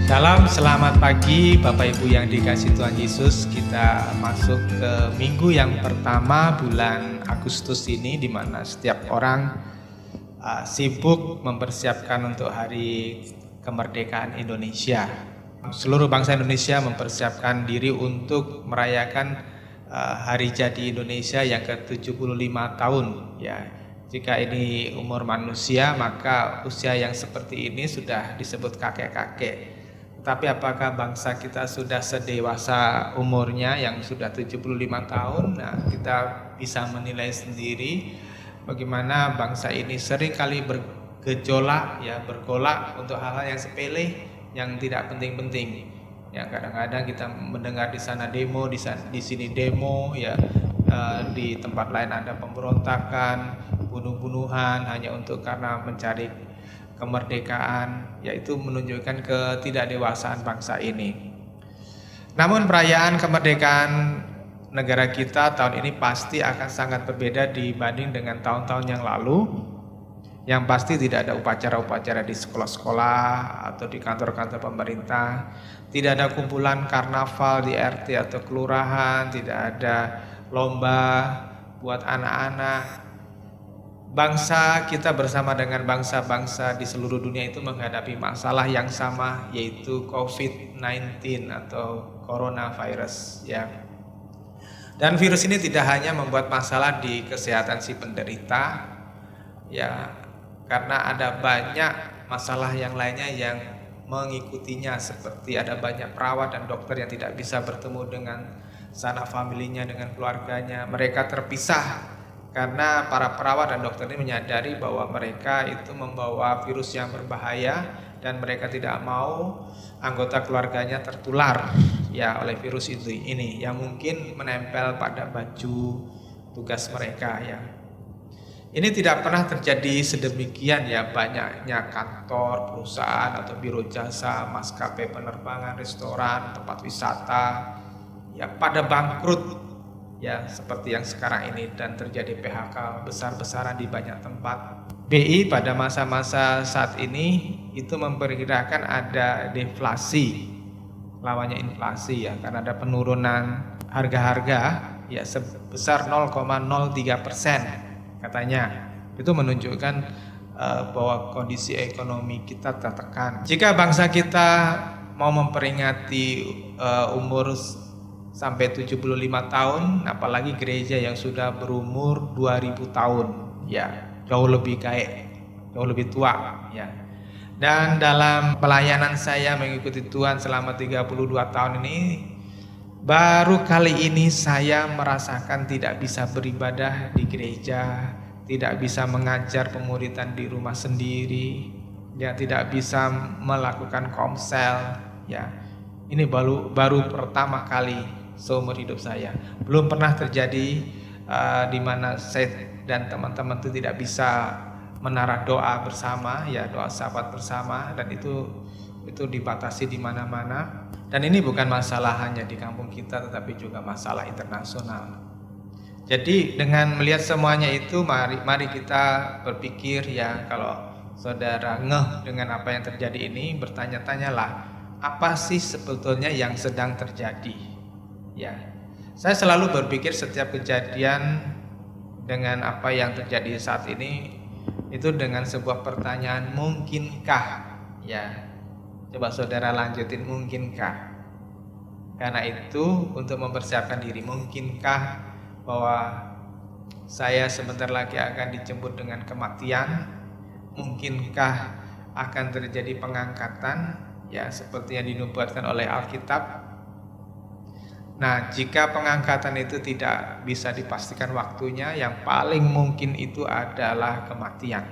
Shalom, selamat pagi Bapak Ibu yang dikasihi Tuhan Yesus. Kita masuk ke minggu yang pertama bulan Agustus ini, di mana setiap orang sibuk mempersiapkan untuk hari kemerdekaan Indonesia. Seluruh bangsa Indonesia mempersiapkan diri untuk merayakan hari jadi Indonesia yang ke-75 tahun. Ya, jika ini umur manusia, maka usia yang seperti ini sudah disebut kakek-kakek. Tapi apakah bangsa kita sudah sedewasa umurnya yang sudah 75 tahun? Nah, kita bisa menilai sendiri bagaimana bangsa ini seringkali bergejolak, ya, bergolak untuk hal-hal yang sepele, yang tidak penting-penting. Ya, kadang-kadang kita mendengar di sana demo, di sini demo, ya, di tempat lain ada pemberontakan, bunuh-bunuhan hanya untuk karena mencari kemerdekaan, yaitu menunjukkan ketidakdewasaan bangsa ini. Namun perayaan kemerdekaan negara kita tahun ini pasti akan sangat berbeda dibanding dengan tahun-tahun yang lalu. Yang pasti tidak ada upacara-upacara di sekolah-sekolah atau di kantor-kantor pemerintah. Tidak ada kumpulan karnaval di RT atau kelurahan, tidak ada lomba buat anak-anak. Bangsa kita bersama dengan bangsa-bangsa di seluruh dunia itu menghadapi masalah yang sama, yaitu COVID-19 atau coronavirus, ya. Dan virus ini tidak hanya membuat masalah di kesehatan si penderita, ya, karena ada banyak masalah yang lainnya yang mengikutinya, seperti ada banyak perawat dan dokter yang tidak bisa bertemu dengan sanak familinya, dengan keluarganya. Mereka terpisah karena para perawat dan dokter ini menyadari bahwa mereka itu membawa virus yang berbahaya dan mereka tidak mau anggota keluarganya tertular, ya, oleh virus ini yang mungkin menempel pada baju tugas mereka, ya. Ini tidak pernah terjadi sedemikian, ya, banyaknya kantor, perusahaan atau biro jasa, maskapai penerbangan, restoran, tempat wisata, ya, pada bangkrut, ya, seperti yang sekarang ini, dan terjadi PHK besar-besaran di banyak tempat. BI pada masa-masa saat ini itu memperkirakan ada deflasi, lawannya inflasi, ya, karena ada penurunan harga-harga, ya, sebesar 0,03% katanya. Itu menunjukkan bahwa kondisi ekonomi kita tertekan. Jika bangsa kita mau memperingati umur sampai 75 tahun, apalagi gereja yang sudah berumur 2000 tahun, ya, jauh lebih tua, ya. Dan dalam pelayanan saya mengikuti Tuhan selama 32 tahun ini, baru kali ini saya merasakan tidak bisa beribadah di gereja, tidak bisa mengajar pemuridan di rumah sendiri, ya, tidak bisa melakukan komsel, ya. Ini baru pertama kali seumur hidup saya. Belum pernah terjadi di mana saya dan teman-teman itu tidak bisa menara doa bersama, ya, doa sahabat bersama, dan itu dibatasi di mana-mana. Dan ini bukan masalah hanya di kampung kita, tetapi juga masalah internasional. Jadi dengan melihat semuanya itu, mari kita berpikir, ya, kalau saudara ngeh dengan apa yang terjadi ini, bertanya-tanyalah, apa sih sebetulnya yang sedang terjadi? Ya, saya selalu berpikir setiap kejadian dengan apa yang terjadi saat ini itu dengan sebuah pertanyaan, mungkinkah? Ya, coba saudara lanjutin, mungkinkah? Karena itu untuk mempersiapkan diri, mungkinkah bahwa saya sebentar lagi akan dijemput dengan kematian? Mungkinkah akan terjadi pengangkatan, ya, seperti yang dinubuatkan oleh Alkitab? Nah, jika pengangkatan itu tidak bisa dipastikan waktunya, yang paling mungkin itu adalah kematian.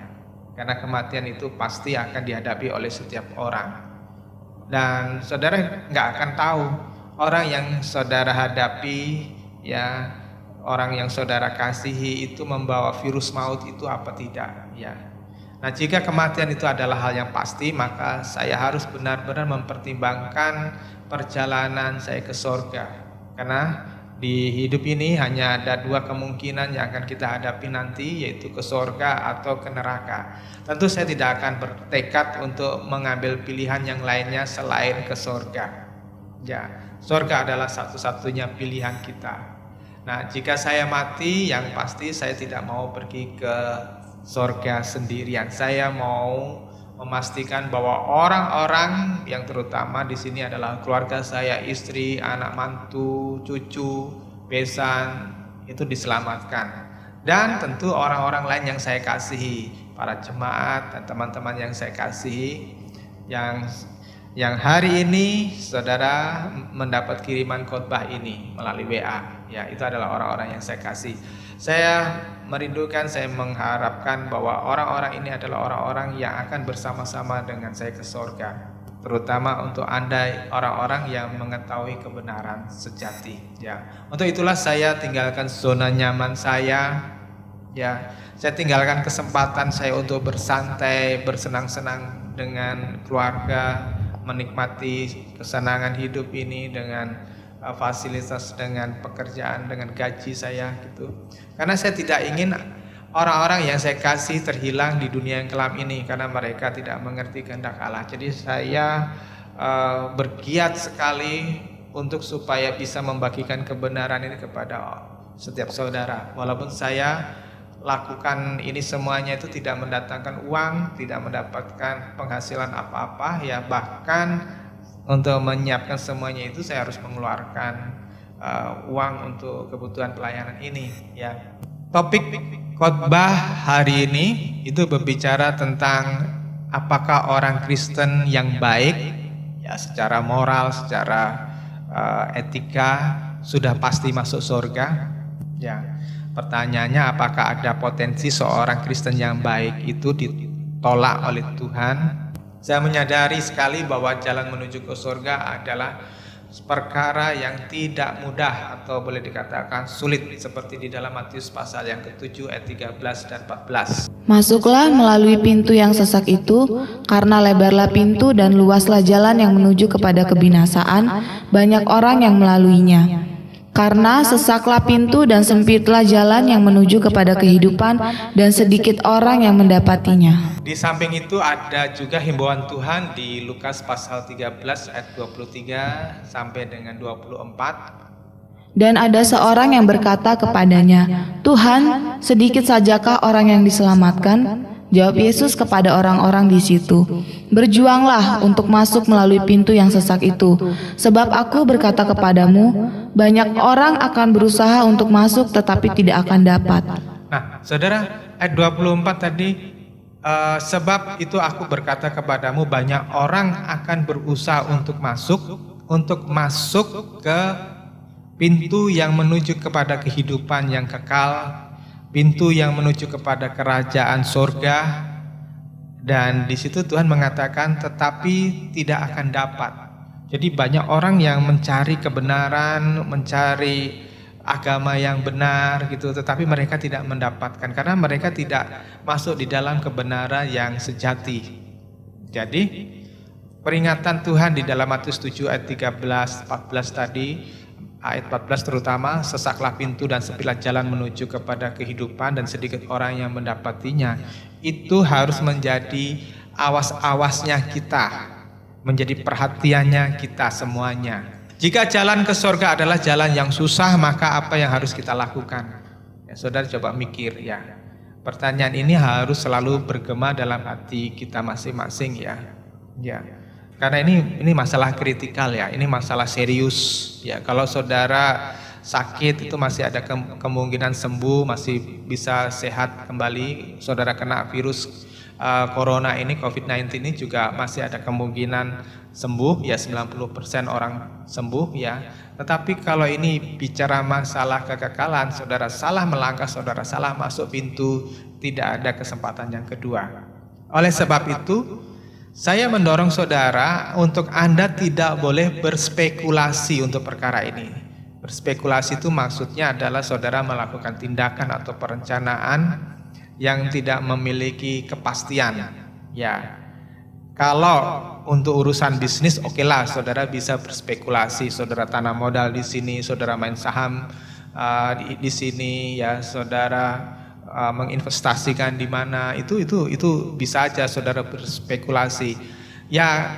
Karena kematian itu pasti akan dihadapi oleh setiap orang. Dan saudara nggak akan tahu orang yang saudara hadapi, ya, orang yang saudara kasihi itu membawa virus maut itu apa tidak, ya. Nah, jika kematian itu adalah hal yang pasti, maka saya harus benar-benar mempertimbangkan perjalanan saya ke surga. Karena di hidup ini hanya ada dua kemungkinan yang akan kita hadapi nanti, yaitu ke surga atau ke neraka. Tentu saya tidak akan bertekad untuk mengambil pilihan yang lainnya selain ke surga. Ya, surga adalah satu-satunya pilihan kita. Nah, jika saya mati, yang pasti saya tidak mau pergi ke surga sendirian. Saya mau memastikan bahwa orang-orang yang terutama di sini adalah keluarga saya, istri, anak mantu, cucu, besan, itu diselamatkan. Dan tentu orang-orang lain yang saya kasihi, para jemaat dan teman-teman yang saya kasihi, yang hari ini saudara mendapat kiriman khotbah ini melalui WA, ya, itu adalah orang-orang yang saya kasih. Saya merindukan, saya mengharapkan bahwa orang-orang ini adalah orang-orang yang akan bersama-sama dengan saya ke surga, terutama untuk Anda orang-orang yang mengetahui kebenaran sejati, ya. Untuk itulah saya tinggalkan zona nyaman saya, ya. Saya tinggalkan kesempatan saya untuk bersantai, bersenang-senang dengan keluarga, menikmati kesenangan hidup ini dengan fasilitas, dengan pekerjaan, dengan gaji saya gitu. Karena saya tidak ingin orang-orang yang saya kasih terhilang di dunia yang kelam ini karena mereka tidak mengerti kehendak Allah. Jadi saya bergiat sekali untuk supaya bisa membagikan kebenaran ini kepada setiap saudara. Walaupun saya lakukan ini semuanya itu tidak mendatangkan uang, tidak mendapatkan penghasilan apa-apa, ya, bahkan untuk menyiapkan semuanya itu saya harus mengeluarkan uang untuk kebutuhan pelayanan ini, ya. Topik khotbah hari ini itu berbicara tentang apakah orang Kristen yang baik, ya, secara moral, secara etika sudah pasti masuk surga, ya. Pertanyaannya, apakah ada potensi seorang Kristen yang baik itu ditolak oleh Tuhan? Saya menyadari sekali bahwa jalan menuju ke surga adalah perkara yang tidak mudah atau boleh dikatakan sulit, seperti di dalam Matius pasal yang ke-7 ayat 13 dan 14. Masuklah melalui pintu yang sesak itu, karena lebarlah pintu dan luaslah jalan yang menuju kepada kebinasaan, banyak orang yang melaluinya. Karena sesaklah pintu dan sempitlah jalan yang menuju kepada kehidupan, dan sedikit orang yang mendapatinya. Di samping itu ada juga himbauan Tuhan di Lukas pasal 13 ayat 23 sampai dengan 24. Dan ada seorang yang berkata kepadanya, "Tuhan, sedikit sajakah orang yang diselamatkan?" Jawab Yesus kepada orang-orang di situ, "Berjuanglah untuk masuk melalui pintu yang sesak itu, sebab aku berkata kepadamu, banyak orang akan berusaha untuk masuk tetapi tidak akan dapat." Nah, saudara, ayat 24 tadi, sebab itu aku berkata kepadamu, banyak orang akan berusaha untuk masuk ke pintu yang menuju kepada kehidupan yang kekal, pintu yang menuju kepada kerajaan surga. Dan di situ Tuhan mengatakan tetapi tidak akan dapat. Jadi banyak orang yang mencari kebenaran, mencari agama yang benar gitu, tetapi mereka tidak mendapatkan karena mereka tidak masuk di dalam kebenaran yang sejati. Jadi peringatan Tuhan di dalam Matius 7 ayat 13, 14 tadi, ayat 14 terutama, sesaklah pintu dan sempitlah jalan menuju kepada kehidupan dan sedikit orang yang mendapatinya. Itu harus menjadi awas-awasnya kita, menjadi perhatiannya kita semuanya. Jika jalan ke surga adalah jalan yang susah, maka apa yang harus kita lakukan? Ya, saudara coba mikir ya. Pertanyaan ini harus selalu bergema dalam hati kita masing-masing ya. Ya. Karena ini masalah kritikal ya, ini masalah serius ya. Kalau saudara sakit itu masih ada kemungkinan sembuh, masih bisa sehat kembali. Saudara kena virus corona ini, COVID-19 ini juga masih ada kemungkinan sembuh ya, 90% orang sembuh ya. Tetapi kalau ini bicara masalah kekekalan, saudara salah melangkah, saudara salah masuk pintu, tidak ada kesempatan yang kedua. Oleh sebab itu, saya mendorong saudara untuk Anda tidak boleh berspekulasi untuk perkara ini. Berspekulasi itu maksudnya adalah saudara melakukan tindakan atau perencanaan yang tidak memiliki kepastian. Ya, Kalau untuk urusan bisnis, oke lah, saudara bisa berspekulasi, saudara tanam modal di sini, saudara main saham di sini, ya, saudara menginvestasikan di mana, itu bisa aja saudara berspekulasi. Ya,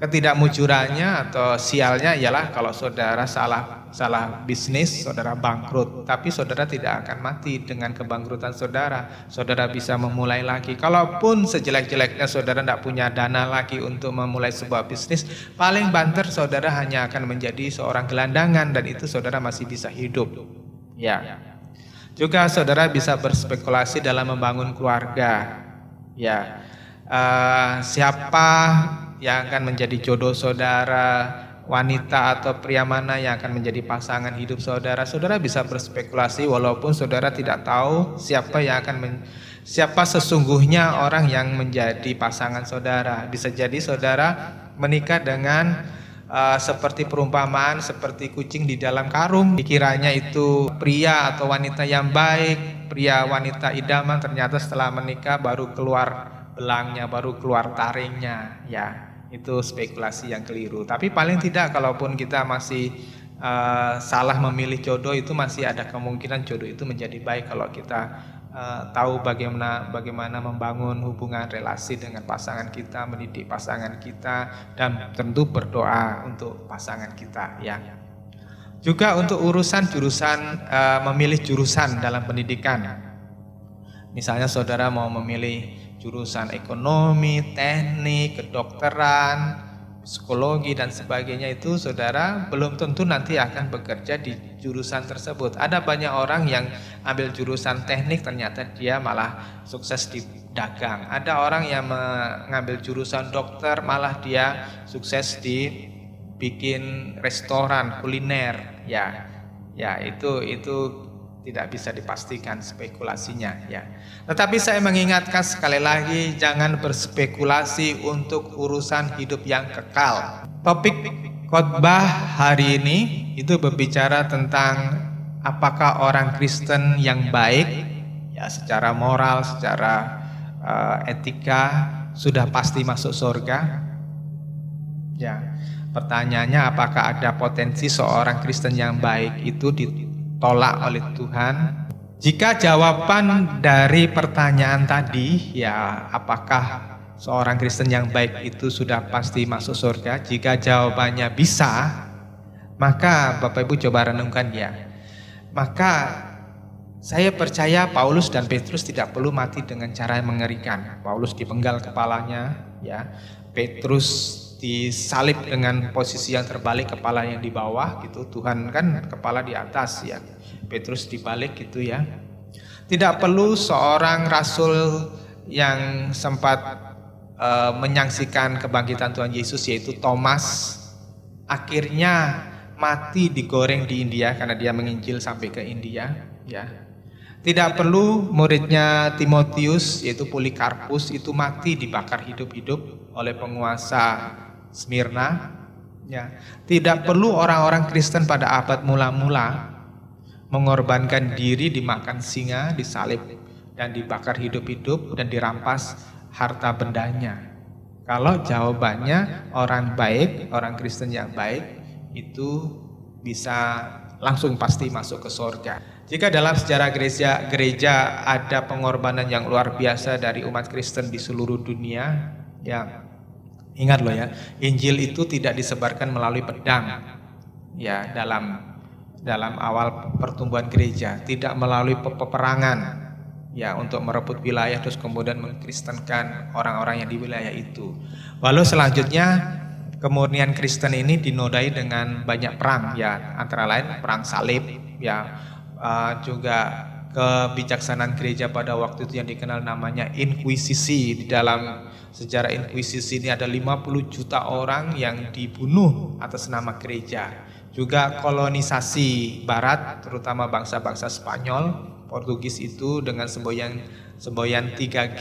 ketidakmujurannya atau sialnya ialah kalau saudara salah bisnis, saudara bangkrut. Tapi saudara tidak akan mati dengan kebangkrutan saudara. Saudara bisa memulai lagi. Kalaupun sejelek-jeleknya saudara tidak punya dana lagi untuk memulai sebuah bisnis, paling banter saudara hanya akan menjadi seorang gelandangan, dan itu saudara masih bisa hidup. Ya. Juga saudara bisa berspekulasi dalam membangun keluarga. Ya. Siapa yang akan menjadi jodoh saudara, wanita atau pria mana yang akan menjadi pasangan hidup saudara. Saudara bisa berspekulasi walaupun saudara tidak tahu siapa sesungguhnya orang yang menjadi pasangan saudara. Bisa jadi saudara menikah dengan seperti perumpamaan, seperti kucing di dalam karung. Dikiranya itu pria atau wanita yang baik, pria wanita idaman, ternyata setelah menikah baru keluar belangnya, baru keluar taringnya. Ya, itu spekulasi yang keliru. Tapi paling tidak, kalaupun kita masih salah memilih jodoh, itu masih ada kemungkinan jodoh itu menjadi baik kalau kita tahu bagaimana membangun hubungan relasi dengan pasangan kita, mendidik pasangan kita, dan tentu berdoa untuk pasangan kita, ya. Juga untuk urusan jurusan, memilih jurusan dalam pendidikan. Misalnya saudara mau memilih jurusan ekonomi, teknik, kedokteran, psikologi dan sebagainya, itu saudara belum tentu nanti akan bekerja di jurusan tersebut. Ada banyak orang yang ambil jurusan teknik ternyata dia malah sukses di dagang. Ada orang yang mengambil jurusan dokter malah dia sukses di bikin restoran kuliner. Ya itu tidak bisa dipastikan spekulasinya, ya. Tetapi saya mengingatkan sekali lagi, jangan berspekulasi untuk urusan hidup yang kekal. Topik khotbah hari ini itu berbicara tentang apakah orang Kristen yang baik, ya, secara moral, secara etika sudah pasti masuk surga. Ya, pertanyaannya, apakah ada potensi seorang Kristen yang baik itu ditolak oleh Tuhan? Jika jawaban dari pertanyaan tadi, ya, apakah seorang Kristen yang baik itu sudah pasti masuk surga? Jika jawabannya bisa, maka Bapak Ibu coba renungkan, ya. Maka saya percaya Paulus dan Petrus tidak perlu mati dengan cara yang mengerikan. Paulus dipenggal kepalanya, ya. Petrus disalib dengan posisi yang terbalik, kepala yang di bawah gitu. Tuhan kan kepala di atas, ya. Petrus dibalik gitu, ya. Tidak perlu seorang rasul yang sempat menyaksikan kebangkitan Tuhan Yesus, yaitu Thomas, akhirnya mati digoreng di India karena dia menginjil sampai ke India, ya. Tidak perlu muridnya Timotius, yaitu Polikarpus, itu mati dibakar hidup-hidup oleh penguasa Smyrna, ya. Tidak perlu orang-orang Kristen pada abad mula-mula mengorbankan diri, dimakan singa, disalib dan dibakar hidup-hidup dan dirampas harta bendanya. Kalau jawabannya orang baik, orang Kristen yang baik itu bisa langsung pasti masuk ke surga. Jika dalam sejarah gereja ada pengorbanan yang luar biasa dari umat Kristen di seluruh dunia, ya, ingat loh, ya, Injil itu tidak disebarkan melalui pedang, ya, dalam awal pertumbuhan gereja, tidak melalui peperangan, ya, untuk merebut wilayah terus kemudian mengkristenkan orang-orang yang di wilayah itu. Lalu selanjutnya kemurnian Kristen ini dinodai dengan banyak perang, ya, antara lain perang salib, ya. Juga kebijaksanaan gereja pada waktu itu yang dikenal namanya inkuisisi. Di dalam sejarah inkuisisi ini ada 50 juta orang yang dibunuh atas nama gereja. Juga kolonisasi barat, terutama bangsa-bangsa Spanyol, Portugis itu dengan semboyan 3G,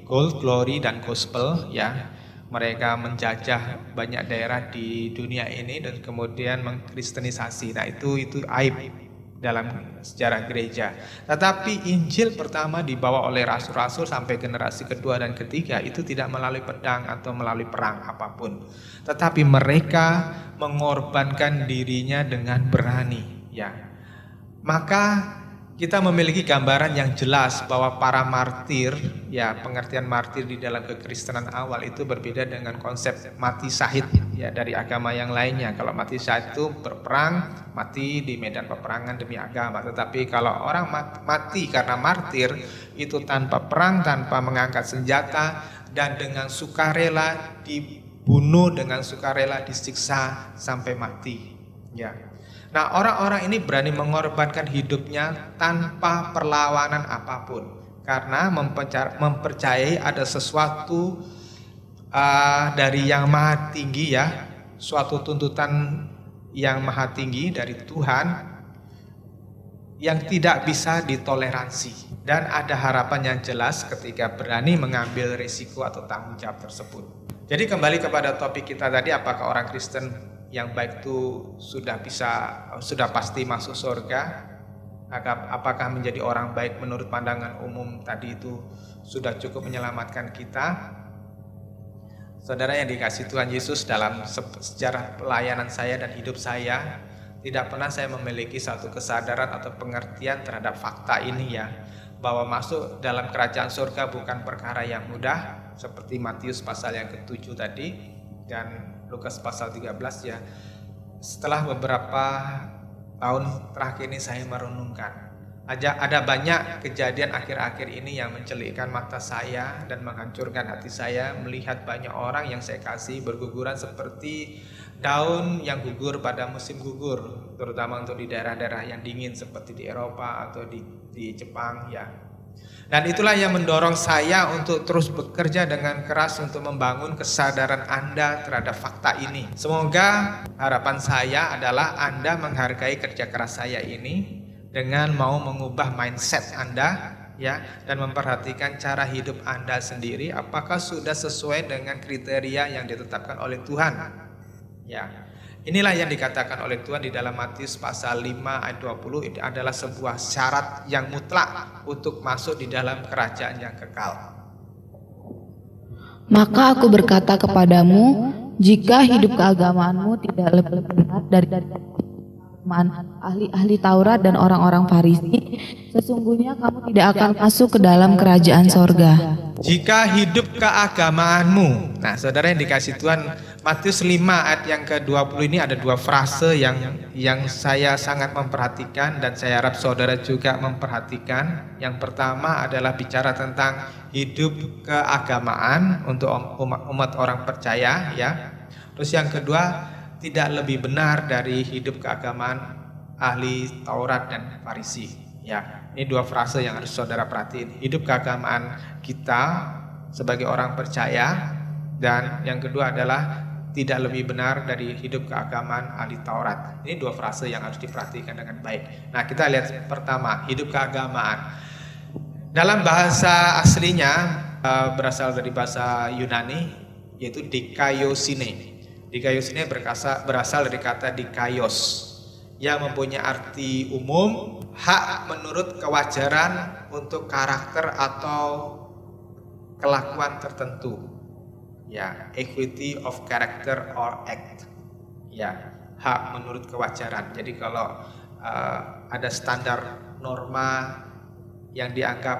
Gold, Glory, dan Gospel, ya. Mereka menjajah banyak daerah di dunia ini dan kemudian mengkristenisasi. Nah, itu aib dalam sejarah gereja. Tetapi Injil pertama dibawa oleh rasul-rasul sampai generasi kedua dan ketiga itu tidak melalui pedang atau melalui perang apapun. Tetapi mereka mengorbankan dirinya dengan berani, ya. Maka kita memiliki gambaran yang jelas bahwa para martir, ya, pengertian martir di dalam kekristenan awal itu berbeda dengan konsep mati syahid, ya, dari agama yang lainnya. Kalau mati syahid itu berperang, mati di medan peperangan demi agama. Tetapi kalau orang mati karena martir itu tanpa perang, tanpa mengangkat senjata, dan dengan sukarela dibunuh, dengan sukarela disiksa sampai mati, ya. Nah, orang-orang ini berani mengorbankan hidupnya tanpa perlawanan apapun karena mempercayai ada sesuatu dari yang maha tinggi, ya, suatu tuntutan yang maha tinggi dari Tuhan yang tidak bisa ditoleransi, dan ada harapan yang jelas ketika berani mengambil risiko atau tanggung jawab tersebut. Jadi kembali kepada topik kita tadi, apakah orang Kristen yang baik itu sudah pasti masuk surga? Apakah menjadi orang baik menurut pandangan umum tadi itu sudah cukup menyelamatkan kita? Saudara yang dikasihi Tuhan Yesus, dalam sejarah pelayanan saya dan hidup saya, tidak pernah saya memiliki satu kesadaran atau pengertian terhadap fakta ini, ya, bahwa masuk dalam kerajaan surga bukan perkara yang mudah, seperti Matius pasal yang ke-7 tadi dan Lukas pasal 13, ya. Setelah beberapa tahun terakhir ini saya merenungkan, ada banyak kejadian akhir-akhir ini yang mencelikkan mata saya dan menghancurkan hati saya melihat banyak orang yang saya kasih berguguran seperti daun yang gugur pada musim gugur, terutama untuk di daerah-daerah yang dingin seperti di Eropa atau di Jepang, ya. Dan itulah yang mendorong saya untuk terus bekerja dengan keras untuk membangun kesadaran Anda terhadap fakta ini. Semoga harapan saya adalah Anda menghargai kerja keras saya ini dengan mau mengubah mindset Anda, ya, dan memperhatikan cara hidup Anda sendiri apakah sudah sesuai dengan kriteria yang ditetapkan oleh Tuhan, ya. Inilah yang dikatakan oleh Tuhan di dalam Matius pasal 5 ayat 20, itu adalah sebuah syarat yang mutlak untuk masuk di dalam kerajaan yang kekal. Maka aku berkata kepadamu, jika hidup keagamaanmu tidak lebih benar dari ahli-ahli Taurat dan orang-orang Farisi, sesungguhnya kamu tidak akan masuk ke dalam kerajaan sorga. Jika hidup keagamaanmu. Nah, saudara yang dikasih Tuhan, Matius 5 ayat yang ke-20 ini ada dua frase yang saya sangat memperhatikan dan saya harap saudara juga memperhatikan. Yang pertama adalah bicara tentang hidup keagamaan untuk umat orang percaya, ya. Terus yang kedua, tidak lebih benar dari hidup keagamaan ahli Taurat dan Farisi, ya. Ini dua frase yang harus saudara perhatiin. Hidup keagamaan kita sebagai orang percaya, dan yang kedua adalah tidak lebih benar dari hidup keagamaan ahli Taurat. Ini dua frase yang harus diperhatikan dengan baik. Nah, kita lihat pertama, hidup keagamaan. Dalam bahasa aslinya berasal dari bahasa Yunani, yaitu dikaiosine. Dikaiosine berasal dari kata dikaios, yang mempunyai arti umum, hak menurut kewajaran untuk karakter atau kelakuan tertentu, ya, equity of character or act, ya, hak menurut kewajaran. Jadi kalau ada standar norma yang dianggap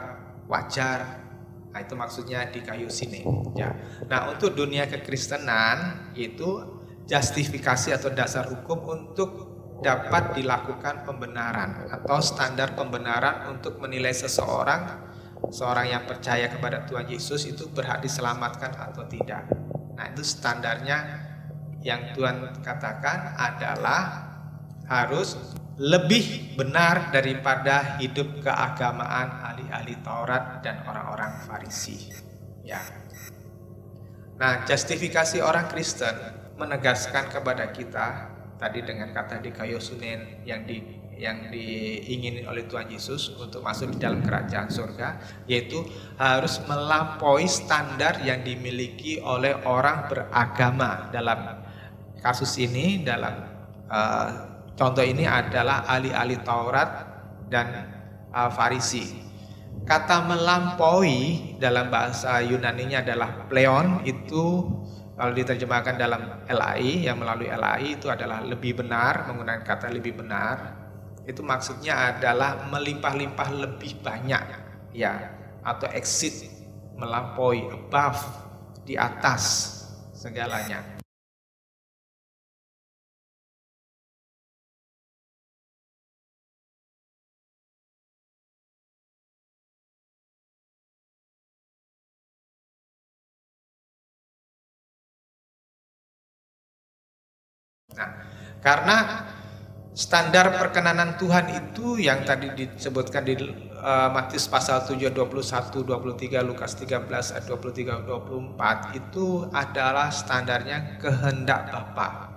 wajar, nah itu maksudnya dikaiosine, ya. Nah, untuk dunia kekristenan itu justifikasi atau dasar hukum untuk dapat dilakukan pembenaran atau standar pembenaran untuk menilai seorang yang percaya kepada Tuhan Yesus itu berhak diselamatkan atau tidak. Nah, itu standarnya yang Tuhan katakan adalah harus lebih benar daripada hidup keagamaan ahli-ahli Taurat dan orang-orang Farisi, ya. Nah, justifikasi orang Kristen menegaskan kepada kita tadi dengan kata dikaiosune yang diingini oleh Tuhan Yesus untuk masuk di dalam kerajaan surga, yaitu harus melampaui standar yang dimiliki oleh orang beragama. Dalam kasus ini, dalam Contoh ini adalah ahli-ahli Taurat dan Farisi. Kata melampaui dalam bahasa Yunaninya adalah pleon, itu kalau diterjemahkan dalam LAI, yang melalui LAI itu adalah lebih benar, menggunakan kata lebih benar. Itu maksudnya adalah melimpah-limpah lebih banyak, ya, atau exceed, melampaui, above, di atas segalanya. Nah, karena standar perkenanan Tuhan itu yang tadi disebutkan di Matius pasal 7 21 23, Lukas 13 ayat 23 24 itu adalah standarnya kehendak Bapa.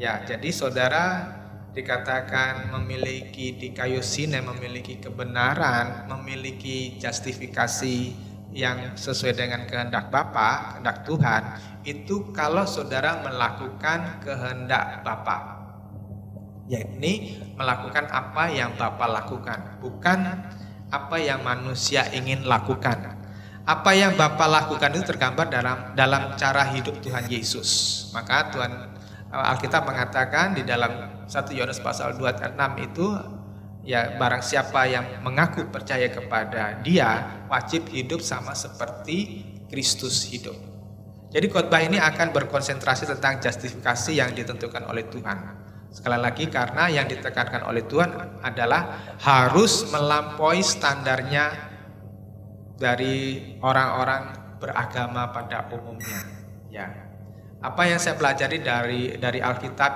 Ya, jadi saudara dikatakan memiliki dikaiosine, memiliki kebenaran, memiliki justifikasi yang sesuai dengan kehendak Bapa, kehendak Tuhan, itu kalau saudara melakukan kehendak Bapa, yakni melakukan apa yang Bapa lakukan, bukan apa yang manusia ingin lakukan. Apa yang Bapa lakukan itu tergambar dalam cara hidup Tuhan Yesus. Maka Alkitab mengatakan di dalam 1 Yohanes pasal 2 ayat 6 itu, ya, barang siapa yang mengaku percaya kepada Dia wajib hidup sama seperti Kristus hidup. Jadi khotbah ini akan berkonsentrasi tentang justifikasi yang ditentukan oleh Tuhan. Sekali lagi, karena yang ditekankan oleh Tuhan adalah harus melampaui standarnya dari orang-orang beragama pada umumnya. Ya, apa yang saya pelajari dari Alkitab,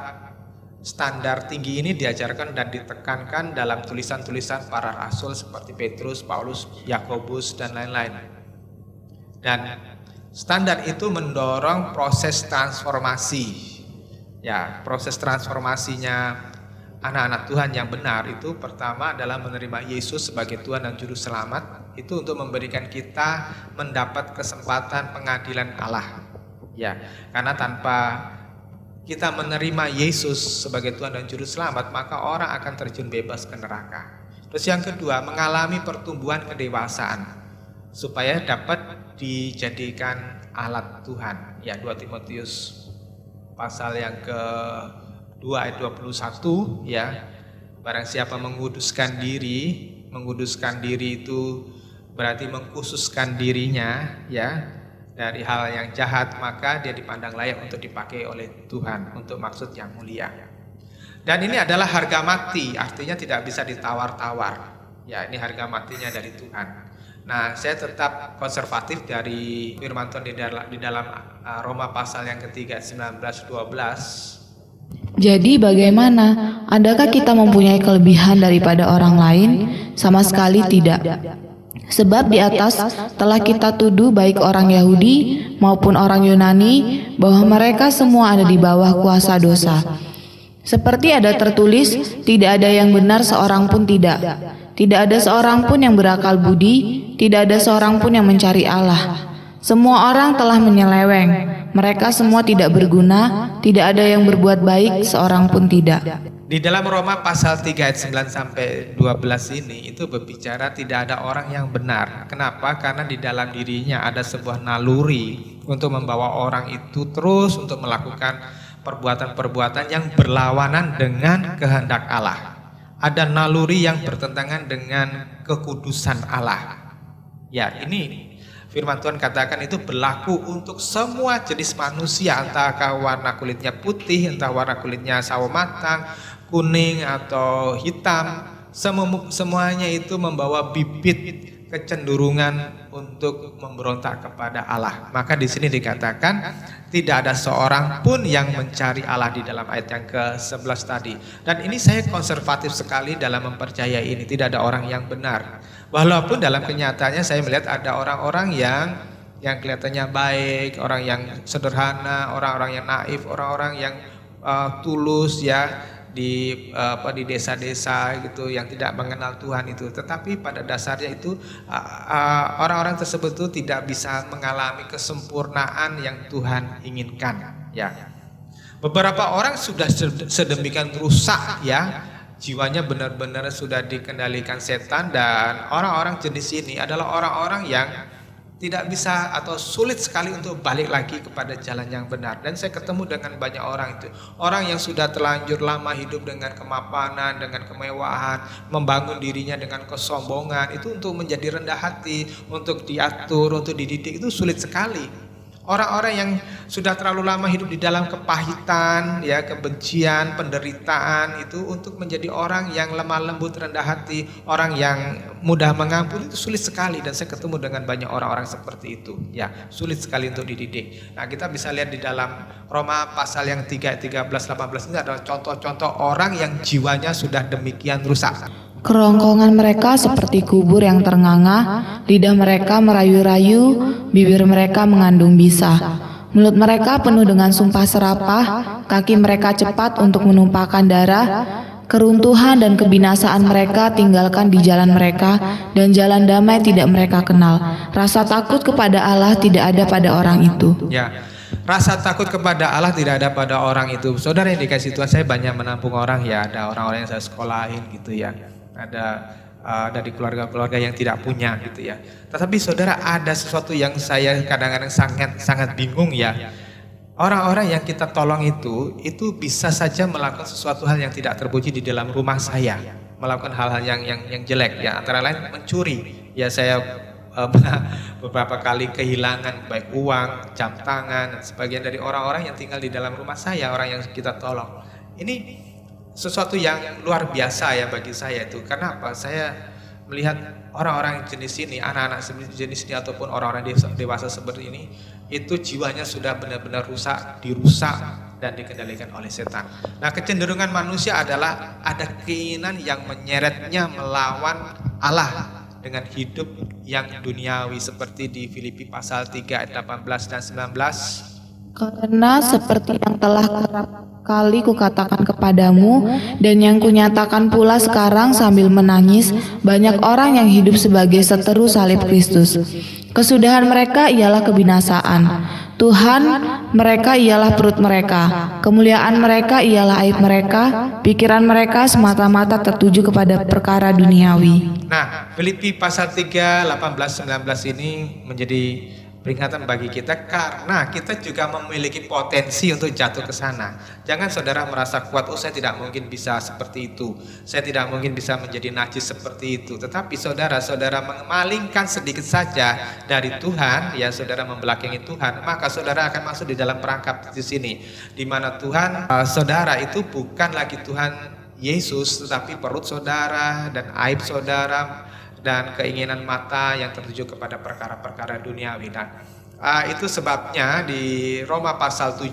standar tinggi ini diajarkan dan ditekankan dalam tulisan-tulisan para rasul seperti Petrus, Paulus, Yakobus, dan lain-lain. Dan standar itu mendorong proses transformasi. Ya, proses transformasinya anak-anak Tuhan yang benar itu pertama adalah menerima Yesus sebagai Tuhan dan Juru Selamat. Itu untuk memberikan kita mendapat kesempatan pengadilan Allah. Ya, karena tanpa kita menerima Yesus sebagai Tuhan dan Juru Selamat, maka orang akan terjun bebas ke neraka. Terus yang kedua, mengalami pertumbuhan kedewasaan supaya dapat dijadikan alat Tuhan. Ya, 2 Timotius pasal yang ke-2 ayat 21, ya. Barang siapa menguduskan diri itu berarti mengkhususkan dirinya, ya, dari hal yang jahat, maka dia dipandang layak untuk dipakai oleh Tuhan untuk maksud yang mulia. Dan ini adalah harga mati, artinya tidak bisa ditawar-tawar. Ya, ini harga matinya dari Tuhan. Nah, saya tetap konservatif dari firman Tuhan di dalam Roma pasal yang ketiga 19-12. Jadi bagaimana? Adakah kita mempunyai kelebihan daripada orang lain? Sama sekali tidak. Sebab di atas telah kita tuduh baik orang Yahudi maupun orang Yunani bahwa mereka semua ada di bawah kuasa dosa. Seperti ada tertulis, tidak ada yang benar seorang pun tidak. Tidak ada seorang pun yang berakal budi, tidak ada seorang pun yang mencari Allah. Semua orang telah menyeleweng, mereka semua tidak berguna, tidak ada yang berbuat baik, seorang pun tidak. Di dalam Roma pasal 3 ayat 9 sampai 12 ini itu berbicara tidak ada orang yang benar. Kenapa? Karena di dalam dirinya ada sebuah naluri untuk membawa orang itu terus untuk melakukan perbuatan-perbuatan yang berlawanan dengan kehendak Allah. Ada naluri yang bertentangan dengan kekudusan Allah. Ya, ini firman Tuhan katakan itu berlaku untuk semua jenis manusia, entah warna kulitnya putih, entah warna kulitnya sawo matang, kuning atau hitam, semuanya itu membawa bibit kecenderungan untuk memberontak kepada Allah. Maka di sini dikatakan tidak ada seorang pun yang mencari Allah di dalam ayat yang ke-11 tadi. Dan ini saya konservatif sekali dalam mempercayai ini, tidak ada orang yang benar. Walaupun dalam kenyataannya saya melihat ada orang-orang yang kelihatannya baik, orang yang sederhana, orang-orang yang naif, orang-orang yang tulus, ya, di desa-desa gitu yang tidak mengenal Tuhan itu. Tetapi pada dasarnya itu orang-orang tersebut itu tidak bisa mengalami kesempurnaan yang Tuhan inginkan, ya. Beberapa orang sudah sedemikian rusak ya, jiwanya benar-benar sudah dikendalikan setan, dan orang-orang jenis ini adalah orang-orang yang tidak bisa atau sulit sekali untuk balik lagi kepada jalan yang benar. Dan saya ketemu dengan banyak orang itu, orang yang sudah terlanjur lama hidup dengan kemapanan, dengan kemewahan, membangun dirinya dengan kesombongan. Itu untuk menjadi rendah hati, untuk diatur, untuk dididik, itu sulit sekali. Orang-orang yang sudah terlalu lama hidup di dalam kepahitan, ya, kebencian, penderitaan, itu untuk menjadi orang yang lemah lembut, rendah hati, orang yang mudah mengampuni, itu sulit sekali. Dan saya ketemu dengan banyak orang-orang seperti itu, ya, sulit sekali untuk dididik. Nah, kita bisa lihat di dalam Roma pasal yang 3, 13, 18 ini adalah contoh-contoh orang yang jiwanya sudah demikian rusak. Kerongkongan mereka seperti kubur yang ternganga, lidah mereka merayu-rayu, bibir mereka mengandung bisa. Mulut mereka penuh dengan sumpah serapah, kaki mereka cepat untuk menumpahkan darah, keruntuhan dan kebinasaan mereka tinggalkan di jalan mereka, dan jalan damai tidak mereka kenal. Rasa takut kepada Allah tidak ada pada orang itu. Ya. Rasa takut kepada Allah tidak ada pada orang itu. Saudara yang dikasih Tuhan, saya banyak menampung orang ya, ada orang-orang yang saya sekolahin gitu ya. Ada dari keluarga-keluarga yang tidak punya gitu ya. Tetapi saudara, ada sesuatu yang saya kadang-kadang sangat bingung ya. Orang-orang yang kita tolong itu bisa saja melakukan sesuatu hal yang tidak terpuji di dalam rumah saya, melakukan hal-hal yang jelek ya, antara lain mencuri. Ya, saya beberapa kali kehilangan baik uang, jam tangan, dan sebagian dari orang-orang yang tinggal di dalam rumah saya, orang yang kita tolong. Ini sesuatu yang luar biasa ya bagi saya itu. Karena apa? Saya melihat orang-orang jenis ini, anak-anak jenis ini ataupun orang-orang dewasa seperti ini, itu jiwanya sudah benar-benar dirusak dan dikendalikan oleh setan. Nah, kecenderungan manusia adalah ada keinginan yang menyeretnya melawan Allah dengan hidup yang duniawi, seperti di Filipi pasal 3 ayat 18 dan 19. Karena seperti yang telah kerap kali kukatakan kepadamu, dan yang kunyatakan pula sekarang sambil menangis, banyak orang yang hidup sebagai seteru salib Kristus. Kesudahan mereka ialah kebinasaan. Tuhan mereka ialah perut mereka. Kemuliaan mereka ialah aib mereka. Pikiran mereka semata-mata tertuju kepada perkara duniawi. Nah, Filipi pasal 3, 18, 19 ini menjadi peringatan bagi kita, karena kita juga memiliki potensi untuk jatuh ke sana. Jangan saudara merasa kuat, oh saya tidak mungkin bisa seperti itu, saya tidak mungkin bisa menjadi najis seperti itu. Tetapi saudara memalingkan sedikit saja dari Tuhan, ya, saudara membelakangi Tuhan, maka saudara akan masuk di dalam perangkap di sini, di mana Tuhan saudara itu bukan lagi Tuhan Yesus, tetapi perut saudara dan aib saudara dan keinginan mata yang tertuju kepada perkara-perkara duniawi. Dan itu sebabnya di Roma pasal 7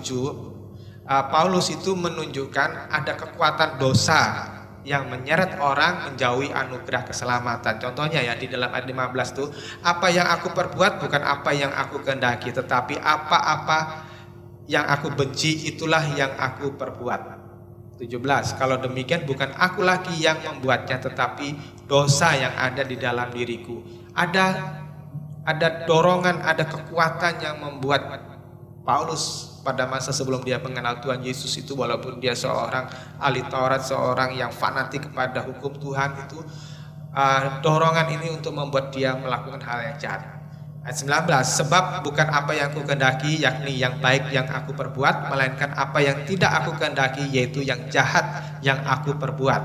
Paulus itu menunjukkan ada kekuatan dosa yang menyeret orang menjauhi anugerah keselamatan. Contohnya ya di dalam ayat 15 itu, apa yang aku perbuat bukan apa yang aku kehendaki, tetapi apa-apa yang aku benci itulah yang aku perbuat. 17, kalau demikian bukan aku lagi yang membuatnya, tetapi dosa yang ada di dalam diriku. Ada dorongan, ada kekuatan yang membuat Paulus pada masa sebelum dia mengenal Tuhan Yesus itu, walaupun dia seorang ahli Taurat, seorang yang fanatik kepada hukum Tuhan itu, dorongan ini untuk membuat dia melakukan hal yang jahat. Ayat 19, sebab bukan apa yang aku kehendaki, yakni yang baik yang aku perbuat, melainkan apa yang tidak aku kehendaki, yaitu yang jahat yang aku perbuat.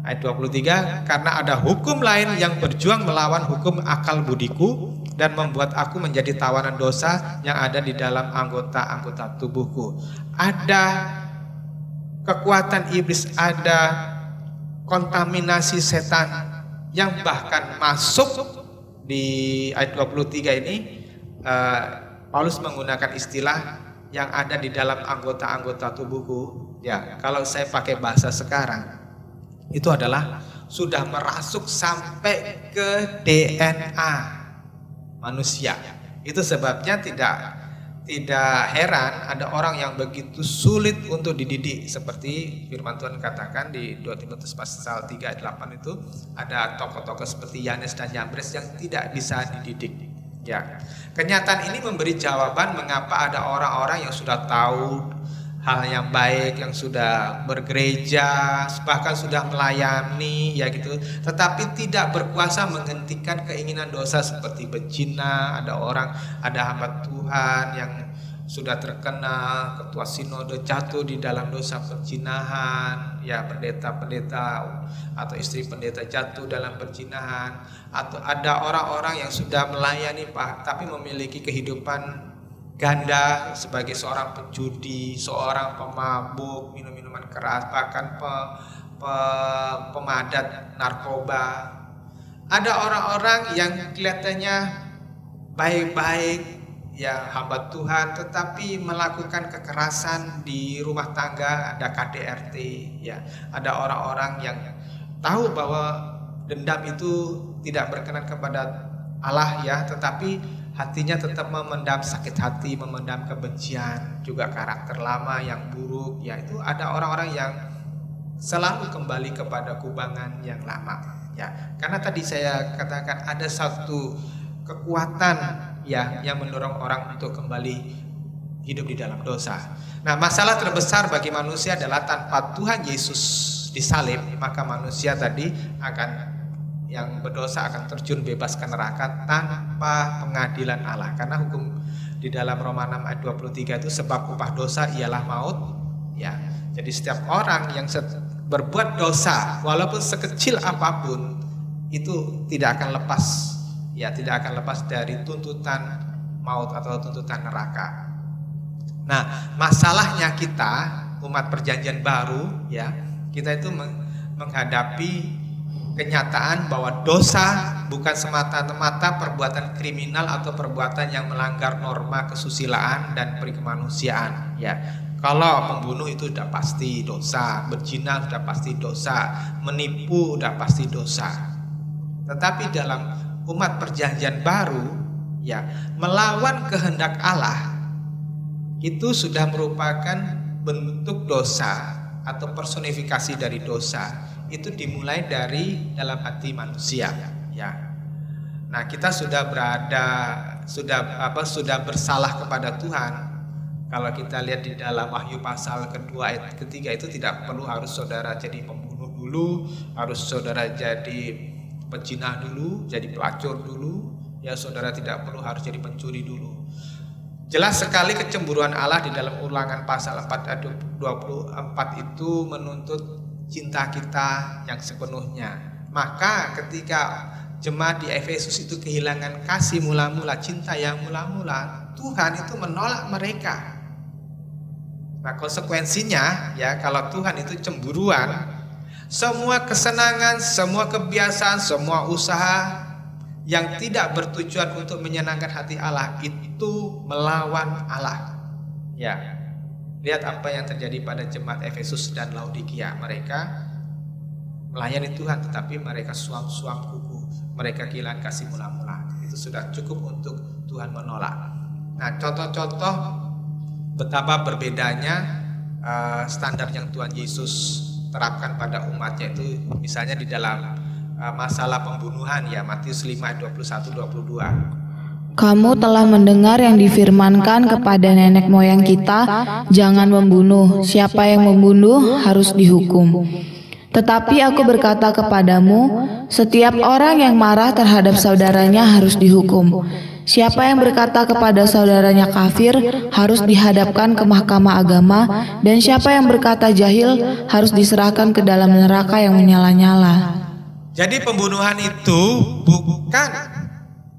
Ayat 23, karena ada hukum lain yang berjuang melawan hukum akal budiku dan membuat aku menjadi tawanan dosa yang ada di dalam anggota-anggota tubuhku. Ada kekuatan iblis, ada kontaminasi setan yang bahkan masuk. Di ayat 23 ini Paulus menggunakan istilah yang ada di dalam anggota-anggota tubuhku. Ya, kalau saya pakai bahasa sekarang, itu adalah sudah merasuk sampai ke DNA manusia. Itu sebabnya tidak heran ada orang yang begitu sulit untuk dididik, seperti firman Tuhan katakan di 2 Timotius pasal 3 ayat 8 itu, ada tokoh-tokoh seperti Yanes dan Yambres yang tidak bisa dididik. Ya, kenyataan ini memberi jawaban mengapa ada orang-orang yang sudah tahu hal yang baik, yang sudah bergereja, bahkan sudah melayani ya gitu, tetapi tidak berkuasa menghentikan keinginan dosa seperti berzina. Ada hamba Tuhan yang sudah terkenal ketua sinode jatuh di dalam dosa perzinahan, ya pendeta-pendeta atau istri pendeta jatuh dalam perzinahan, atau ada orang-orang yang sudah melayani tapi memiliki kehidupan ganda sebagai seorang penjudi, seorang pemabuk, minum-minuman keras, bahkan pemadat narkoba. Ada orang-orang yang kelihatannya baik-baik, ya hamba Tuhan, tetapi melakukan kekerasan di rumah tangga. Ada KDRT, ya ada orang-orang yang tahu bahwa dendam itu tidak berkenan kepada Allah, ya, tetapi hatinya tetap memendam sakit hati, memendam kebencian, juga karakter lama yang buruk. Ya, itu ada orang-orang yang selalu kembali kepada kubangan yang lama, ya. Karena tadi saya katakan ada satu kekuatan, ya, yang mendorong orang untuk kembali hidup di dalam dosa. Nah, masalah terbesar bagi manusia adalah tanpa Tuhan Yesus disalib, maka manusia tadi yang berdosa akan terjun bebas ke neraka tanpa pengadilan Allah. Karena hukum di dalam Roma 6 ayat 23 itu sebab upah dosa ialah maut, ya. Jadi setiap orang yang berbuat dosa walaupun sekecil apapun itu tidak akan lepas, ya, tidak akan lepas dari tuntutan maut atau tuntutan neraka. Nah, masalahnya kita umat perjanjian baru, ya, kita itu menghadapi kenyataan bahwa dosa bukan semata-mata perbuatan kriminal atau perbuatan yang melanggar norma kesusilaan dan perikemanusiaan, ya. Kalau membunuh itu sudah pasti dosa, berzina sudah pasti dosa, menipu sudah pasti dosa. Tetapi dalam umat perjanjian baru, ya, melawan kehendak Allah itu sudah merupakan bentuk dosa atau personifikasi dari dosa. Itu dimulai dari dalam hati manusia, ya. Nah, kita sudah bersalah kepada Tuhan. Kalau kita lihat di dalam Wahyu pasal kedua ayat ketiga itu tidak perlu harus saudara jadi pembunuh dulu, harus saudara jadi pezina dulu, jadi pelacur dulu, ya, saudara tidak perlu harus jadi pencuri dulu. Jelas sekali kecemburuan Allah di dalam Ulangan pasal 4 ayat 24 itu menuntut cinta kita yang sepenuhnya. Maka ketika jemaat di Efesus itu kehilangan kasih mula-mula, cinta yang mula-mula, Tuhan itu menolak mereka. Nah, konsekuensinya, ya, kalau Tuhan itu cemburuan, semua kesenangan, semua kebiasaan, semua usaha yang tidak bertujuan untuk menyenangkan hati Allah itu melawan Allah, ya. Lihat apa yang terjadi pada jemaat Efesus dan Laodikia. Mereka melayani Tuhan tetapi mereka suam-suam kuku, mereka kehilangan kasih mula-mula. Itu sudah cukup untuk Tuhan menolak. Nah, contoh-contoh betapa berbedanya standar yang Tuhan Yesus terapkan pada umatnya itu misalnya di dalam masalah pembunuhan, ya, Matius 5 ayat 21-22. Kamu telah mendengar yang difirmankan kepada nenek moyang kita, jangan membunuh. Siapa yang membunuh harus dihukum. Tetapi aku berkata kepadamu, setiap orang yang marah terhadap saudaranya harus dihukum. Siapa yang berkata kepada saudaranya kafir harus dihadapkan ke mahkamah agama, dan siapa yang berkata jahil harus diserahkan ke dalam neraka yang menyala-nyala. Jadi pembunuhan itu bukan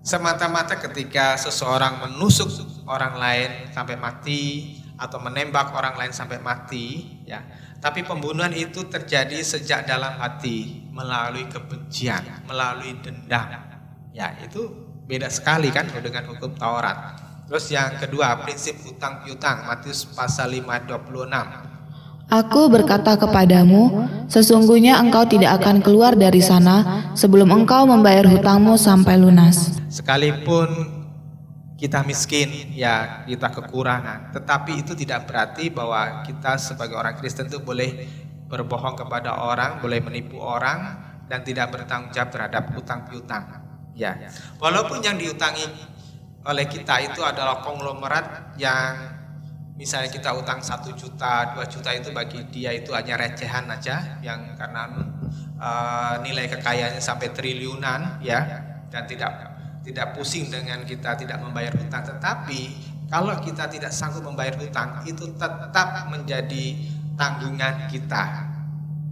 semata-mata ketika seseorang menusuk orang lain sampai mati atau menembak orang lain sampai mati, ya. Tapi pembunuhan itu terjadi sejak dalam hati melalui kebencian, melalui dendam. Ya, itu beda sekali kan dengan hukum Taurat. Terus yang kedua, prinsip utang piutang, Matius pasal 5 ayat 26. Aku berkata kepadamu, sesungguhnya engkau tidak akan keluar dari sana sebelum engkau membayar hutangmu sampai lunas. Sekalipun kita miskin, ya, kita kekurangan, tetapi itu tidak berarti bahwa kita sebagai orang Kristen itu boleh berbohong kepada orang, boleh menipu orang, dan tidak bertanggung jawab terhadap hutang piutang. Ya, walaupun yang diutangi oleh kita itu adalah konglomerat yang misalnya kita utang 1 juta, 2 juta itu bagi dia itu hanya recehan aja, yang karena nilai kekayaannya sampai triliunan ya, dan tidak pusing dengan kita tidak membayar hutang. Tetapi kalau kita tidak sanggup membayar hutang, itu tetap menjadi tanggungan kita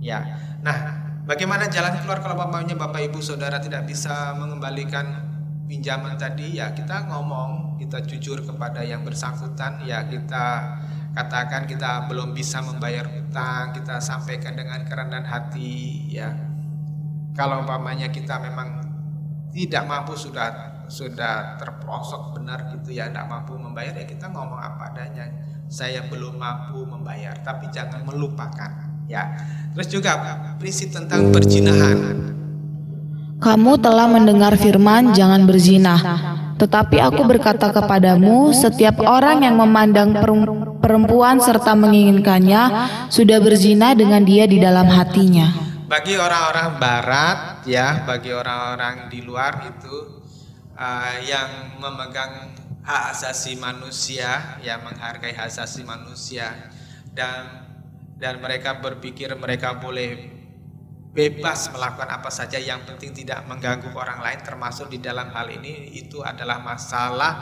ya. Nah, bagaimana jalan keluar kalau Bapak Ibu Saudara tidak bisa mengembalikan pinjaman tadi? Ya kita ngomong, kita jujur kepada yang bersangkutan, ya kita katakan kita belum bisa membayar hutang, kita sampaikan dengan kerendahan hati ya. Kalau umpamanya kita memang tidak mampu, sudah terprosok benar gitu ya, tidak mampu membayar, ya kita ngomong apa adanya, saya belum mampu membayar, tapi jangan melupakan ya. Terus juga prinsip tentang perzinahan. Kamu telah mendengar firman jangan berzinah. Tetapi aku berkata kepadamu, setiap orang yang memandang perempuan serta menginginkannya sudah berzina dengan dia di dalam hatinya. Bagi orang-orang barat ya, bagi orang-orang di luar itu yang memegang hak asasi manusia ya, menghargai hak asasi manusia, dan mereka berpikir mereka boleh bebas melakukan apa saja yang penting tidak mengganggu orang lain, termasuk di dalam hal ini itu adalah masalah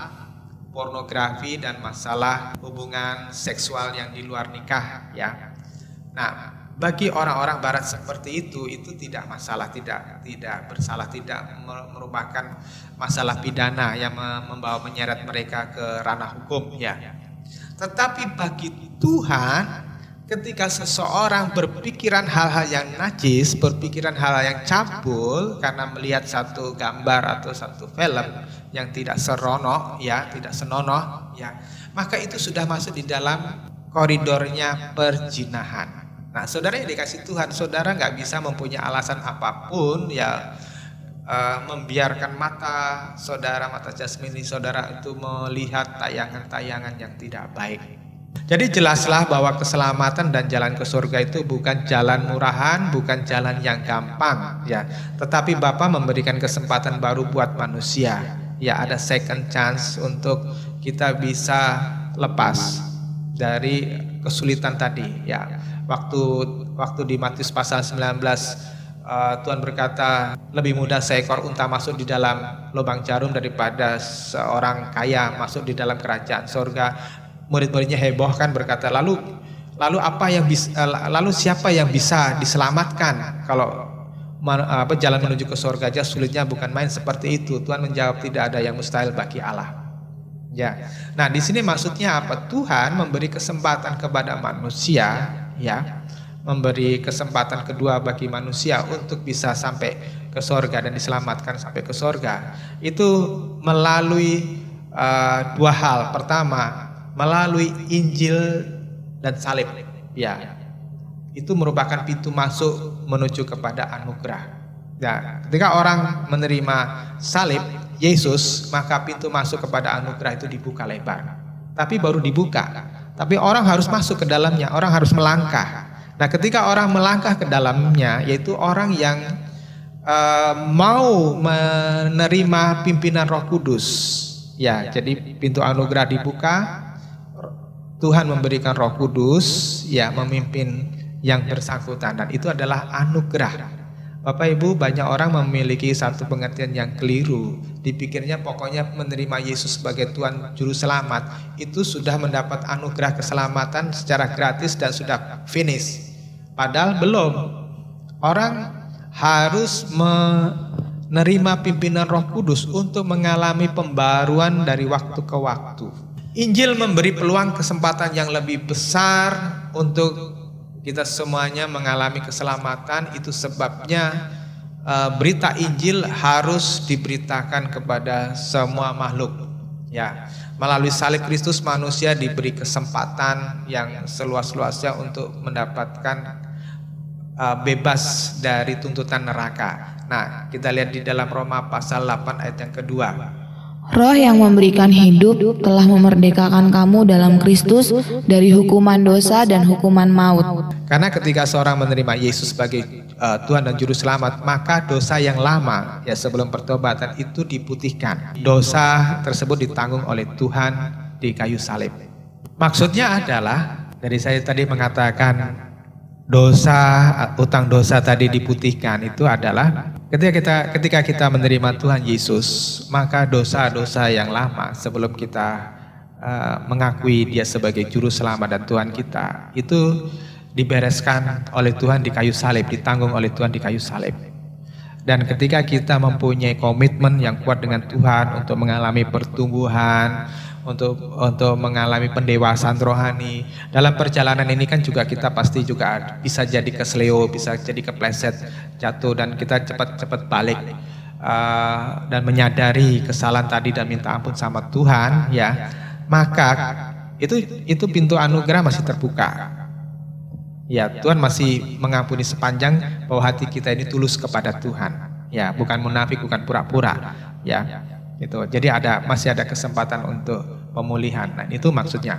pornografi dan masalah hubungan seksual yang di luar nikah ya. Nah, bagi orang-orang barat seperti itu tidak masalah, tidak bersalah, tidak merupakan masalah pidana yang membawa menyeret mereka ke ranah hukum ya. Tetapi bagi Tuhan, ketika seseorang berpikiran hal-hal yang najis, berpikiran hal-hal yang cabul karena melihat satu gambar atau satu film yang tidak serono ya, tidak senonoh ya, maka itu sudah masuk di dalam koridornya perzinahan. Nah, saudara yang dikasih Tuhan, saudara nggak bisa mempunyai alasan apapun ya, membiarkan mata saudara, mata jasmani saudara itu melihat tayangan-tayangan yang tidak baik. Jadi jelaslah bahwa keselamatan dan jalan ke surga itu bukan jalan murahan, bukan jalan yang gampang ya. Tetapi Bapa memberikan kesempatan baru buat manusia. Ya, ada second chance untuk kita bisa lepas dari kesulitan tadi ya. Waktu di Matius pasal 19 Tuhan berkata, lebih mudah seekor unta masuk di dalam lubang jarum daripada seorang kaya masuk di dalam kerajaan surga. Murid-muridnya heboh kan, berkata, lalu siapa yang bisa diselamatkan kalau jalan menuju ke surga aja sulitnya bukan main seperti itu. Tuhan menjawab, tidak ada yang mustahil bagi Allah. Ya. Nah, di sini maksudnya apa? Tuhan memberi kesempatan kepada manusia ya, memberi kesempatan kedua bagi manusia untuk bisa sampai ke surga dan diselamatkan sampai ke surga. Itu melalui dua hal. Pertama, melalui Injil dan salib ya, itu merupakan pintu masuk menuju kepada anugerah ya. Ketika orang menerima salib Yesus, maka pintu masuk kepada anugerah itu dibuka lebar. Tapi baru dibuka, tapi orang harus masuk ke dalamnya, orang harus melangkah. Nah, ketika orang melangkah ke dalamnya, yaitu orang yang mau menerima pimpinan Roh Kudus ya. Jadi pintu anugerah dibuka, Tuhan memberikan Roh Kudus ya, memimpin yang bersangkutan, dan itu adalah anugerah. Bapak Ibu, banyak orang memiliki satu pengertian yang keliru. Dipikirnya pokoknya menerima Yesus sebagai Tuhan Juru Selamat itu sudah mendapat anugerah keselamatan secara gratis dan sudah finish. Padahal belum. Orang harus menerima pimpinan Roh Kudus untuk mengalami pembaruan dari waktu ke waktu. Injil memberi peluang kesempatan yang lebih besar untuk kita semuanya mengalami keselamatan. Itu sebabnya berita Injil harus diberitakan kepada semua makhluk ya. Melalui salib Kristus manusia diberi kesempatan yang seluas-luasnya untuk mendapatkan bebas dari tuntutan neraka. Nah, kita lihat di dalam Roma pasal 8 ayat yang kedua. Roh yang memberikan hidup telah memerdekakan kamu dalam Kristus dari hukuman dosa dan hukuman maut. Karena ketika seorang menerima Yesus sebagai Tuhan dan Juru Selamat, maka dosa yang lama ya sebelum pertobatan itu diputihkan. Dosa tersebut ditanggung oleh Tuhan di kayu salib. Maksudnya adalah, dari saya tadi mengatakan dosa, utang dosa tadi diputihkan, itu adalah ketika kita menerima Tuhan Yesus, maka dosa-dosa yang lama sebelum kita mengakui Dia sebagai juru selamat dan Tuhan kita, itu dibereskan oleh Tuhan di kayu salib, ditanggung oleh Tuhan di kayu salib. Dan ketika kita mempunyai komitmen yang kuat dengan Tuhan untuk mengalami pertumbuhan, untuk mengalami pendewasaan rohani, dalam perjalanan ini kan juga kita pasti juga bisa jadi kesleo, bisa jadi kepleset, jatuh, dan kita cepat-cepat balik dan menyadari kesalahan tadi dan minta ampun sama Tuhan, ya, maka itu pintu anugerah masih terbuka. Ya, Tuhan masih mengampuni sepanjang bahwa hati kita ini tulus kepada Tuhan. Ya, bukan munafik, bukan pura-pura. Ya, itu. Jadi masih ada kesempatan untuk pemulihan. Nah, itu maksudnya.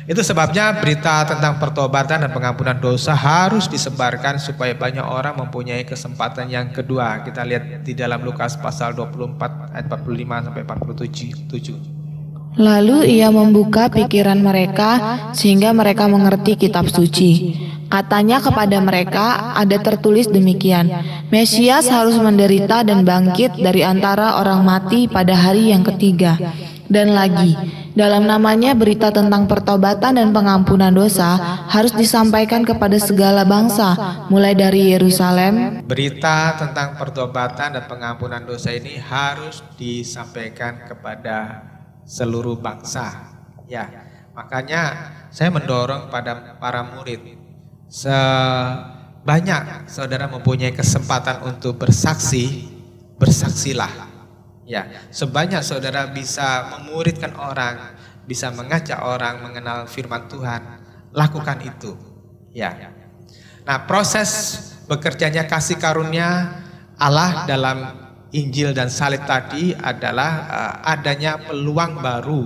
Itu sebabnya berita tentang pertobatan dan pengampunan dosa harus disebarkan supaya banyak orang mempunyai kesempatan yang kedua. Kita lihat di dalam Lukas pasal 24 ayat 45 sampai 47. Lalu ia membuka pikiran mereka sehingga mereka mengerti kitab suci. Katanya kepada mereka, ada tertulis demikian, Mesias harus menderita dan bangkit dari antara orang mati pada hari yang ketiga. Dan lagi, dalam namanya berita tentang pertobatan dan pengampunan dosa harus disampaikan kepada segala bangsa, mulai dari Yerusalem. Berita tentang pertobatan dan pengampunan dosa ini harus disampaikan kepada seluruh bangsa. Ya, makanya saya mendorong pada para murid, sebanyak saudara mempunyai kesempatan untuk bersaksi, bersaksilah. Ya, sebanyak saudara bisa memuridkan orang, bisa mengajak orang mengenal firman Tuhan, lakukan itu. Ya. Nah, proses bekerjanya kasih karunia Allah dalam Injil dan salib tadi adalah adanya peluang baru,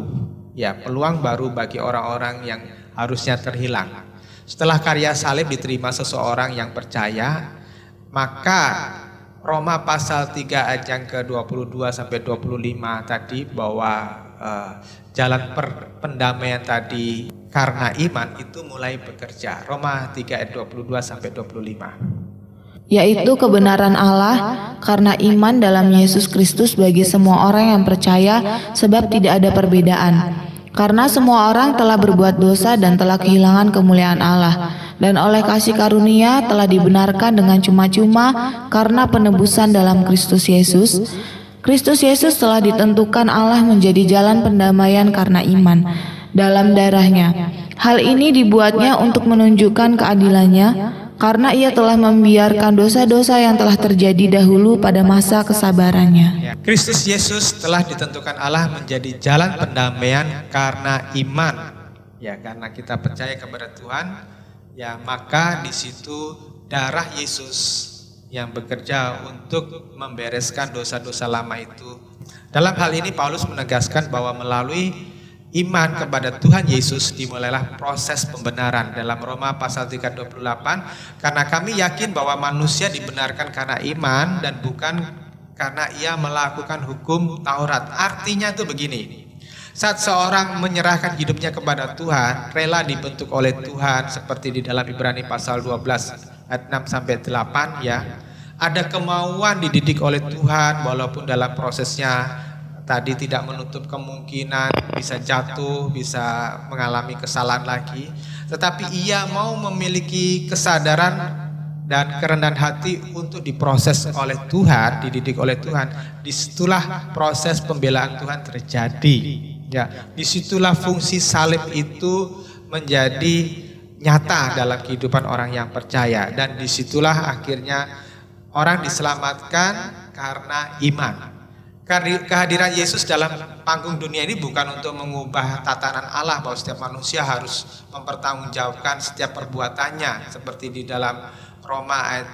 ya, peluang baru bagi orang-orang yang harusnya terhilang. Setelah karya salib diterima seseorang yang percaya, maka Roma pasal 3 ayat yang ke-22 sampai 25 tadi bahwa jalan pendamaian tadi karena iman itu mulai bekerja. Roma 3 ayat 22 sampai 25. Yaitu kebenaran Allah karena iman dalam Yesus Kristus bagi semua orang yang percaya, sebab tidak ada perbedaan. Karena semua orang telah berbuat dosa dan telah kehilangan kemuliaan Allah, dan oleh kasih karunia telah dibenarkan dengan cuma-cuma karena penebusan dalam Kristus Yesus. Kristus Yesus telah ditentukan Allah menjadi jalan pendamaian karena iman dalam darahnya. Hal ini dibuatnya untuk menunjukkan keadilannya, karena ia telah membiarkan dosa-dosa yang telah terjadi dahulu pada masa kesabarannya. Kristus Yesus telah ditentukan Allah menjadi jalan pendamaian karena iman. Ya, karena kita percaya kepada Tuhan, ya, maka di situ darah Yesus yang bekerja untuk membereskan dosa-dosa lama itu. Dalam hal ini Paulus menegaskan bahwa melalui iman kepada Tuhan Yesus dimulailah proses pembenaran dalam Roma pasal 3:28, karena kami yakin bahwa manusia dibenarkan karena iman dan bukan karena ia melakukan hukum Taurat. Artinya itu begini, saat seorang menyerahkan hidupnya kepada Tuhan, rela dibentuk oleh Tuhan seperti di dalam Ibrani pasal 12 ayat 6 sampai 8, ya, ada kemauan dididik oleh Tuhan walaupun dalam prosesnya tadi tidak menutup kemungkinan bisa jatuh, bisa mengalami kesalahan lagi, tetapi ia mau memiliki kesadaran dan kerendahan hati untuk diproses oleh Tuhan, dididik oleh Tuhan. Disitulah proses pembelaan Tuhan terjadi. Ya, disitulah fungsi salib itu menjadi nyata dalam kehidupan orang yang percaya, dan disitulah akhirnya orang diselamatkan karena iman. Kehadiran Yesus dalam panggung dunia ini bukan untuk mengubah tatanan Allah bahwa setiap manusia harus mempertanggungjawabkan setiap perbuatannya seperti di dalam Roma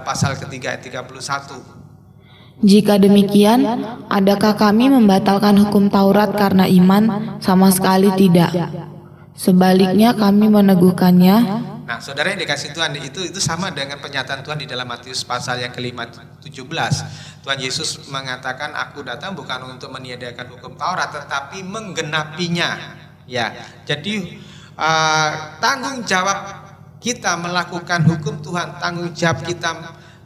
pasal ketiga ayat 31. Jika demikian, adakah kami membatalkan hukum Taurat karena iman? Sama sekali tidak. Sebaliknya kami meneguhkannya. Nah, saudara yang dikasih Tuhan, itu sama dengan pernyataan Tuhan di dalam Matius pasal yang ke-17. Tuhan Yesus mengatakan, aku datang bukan untuk meniadakan hukum Taurat, tetapi menggenapinya. Ya, jadi tanggung jawab kita melakukan hukum Tuhan, tanggung jawab kita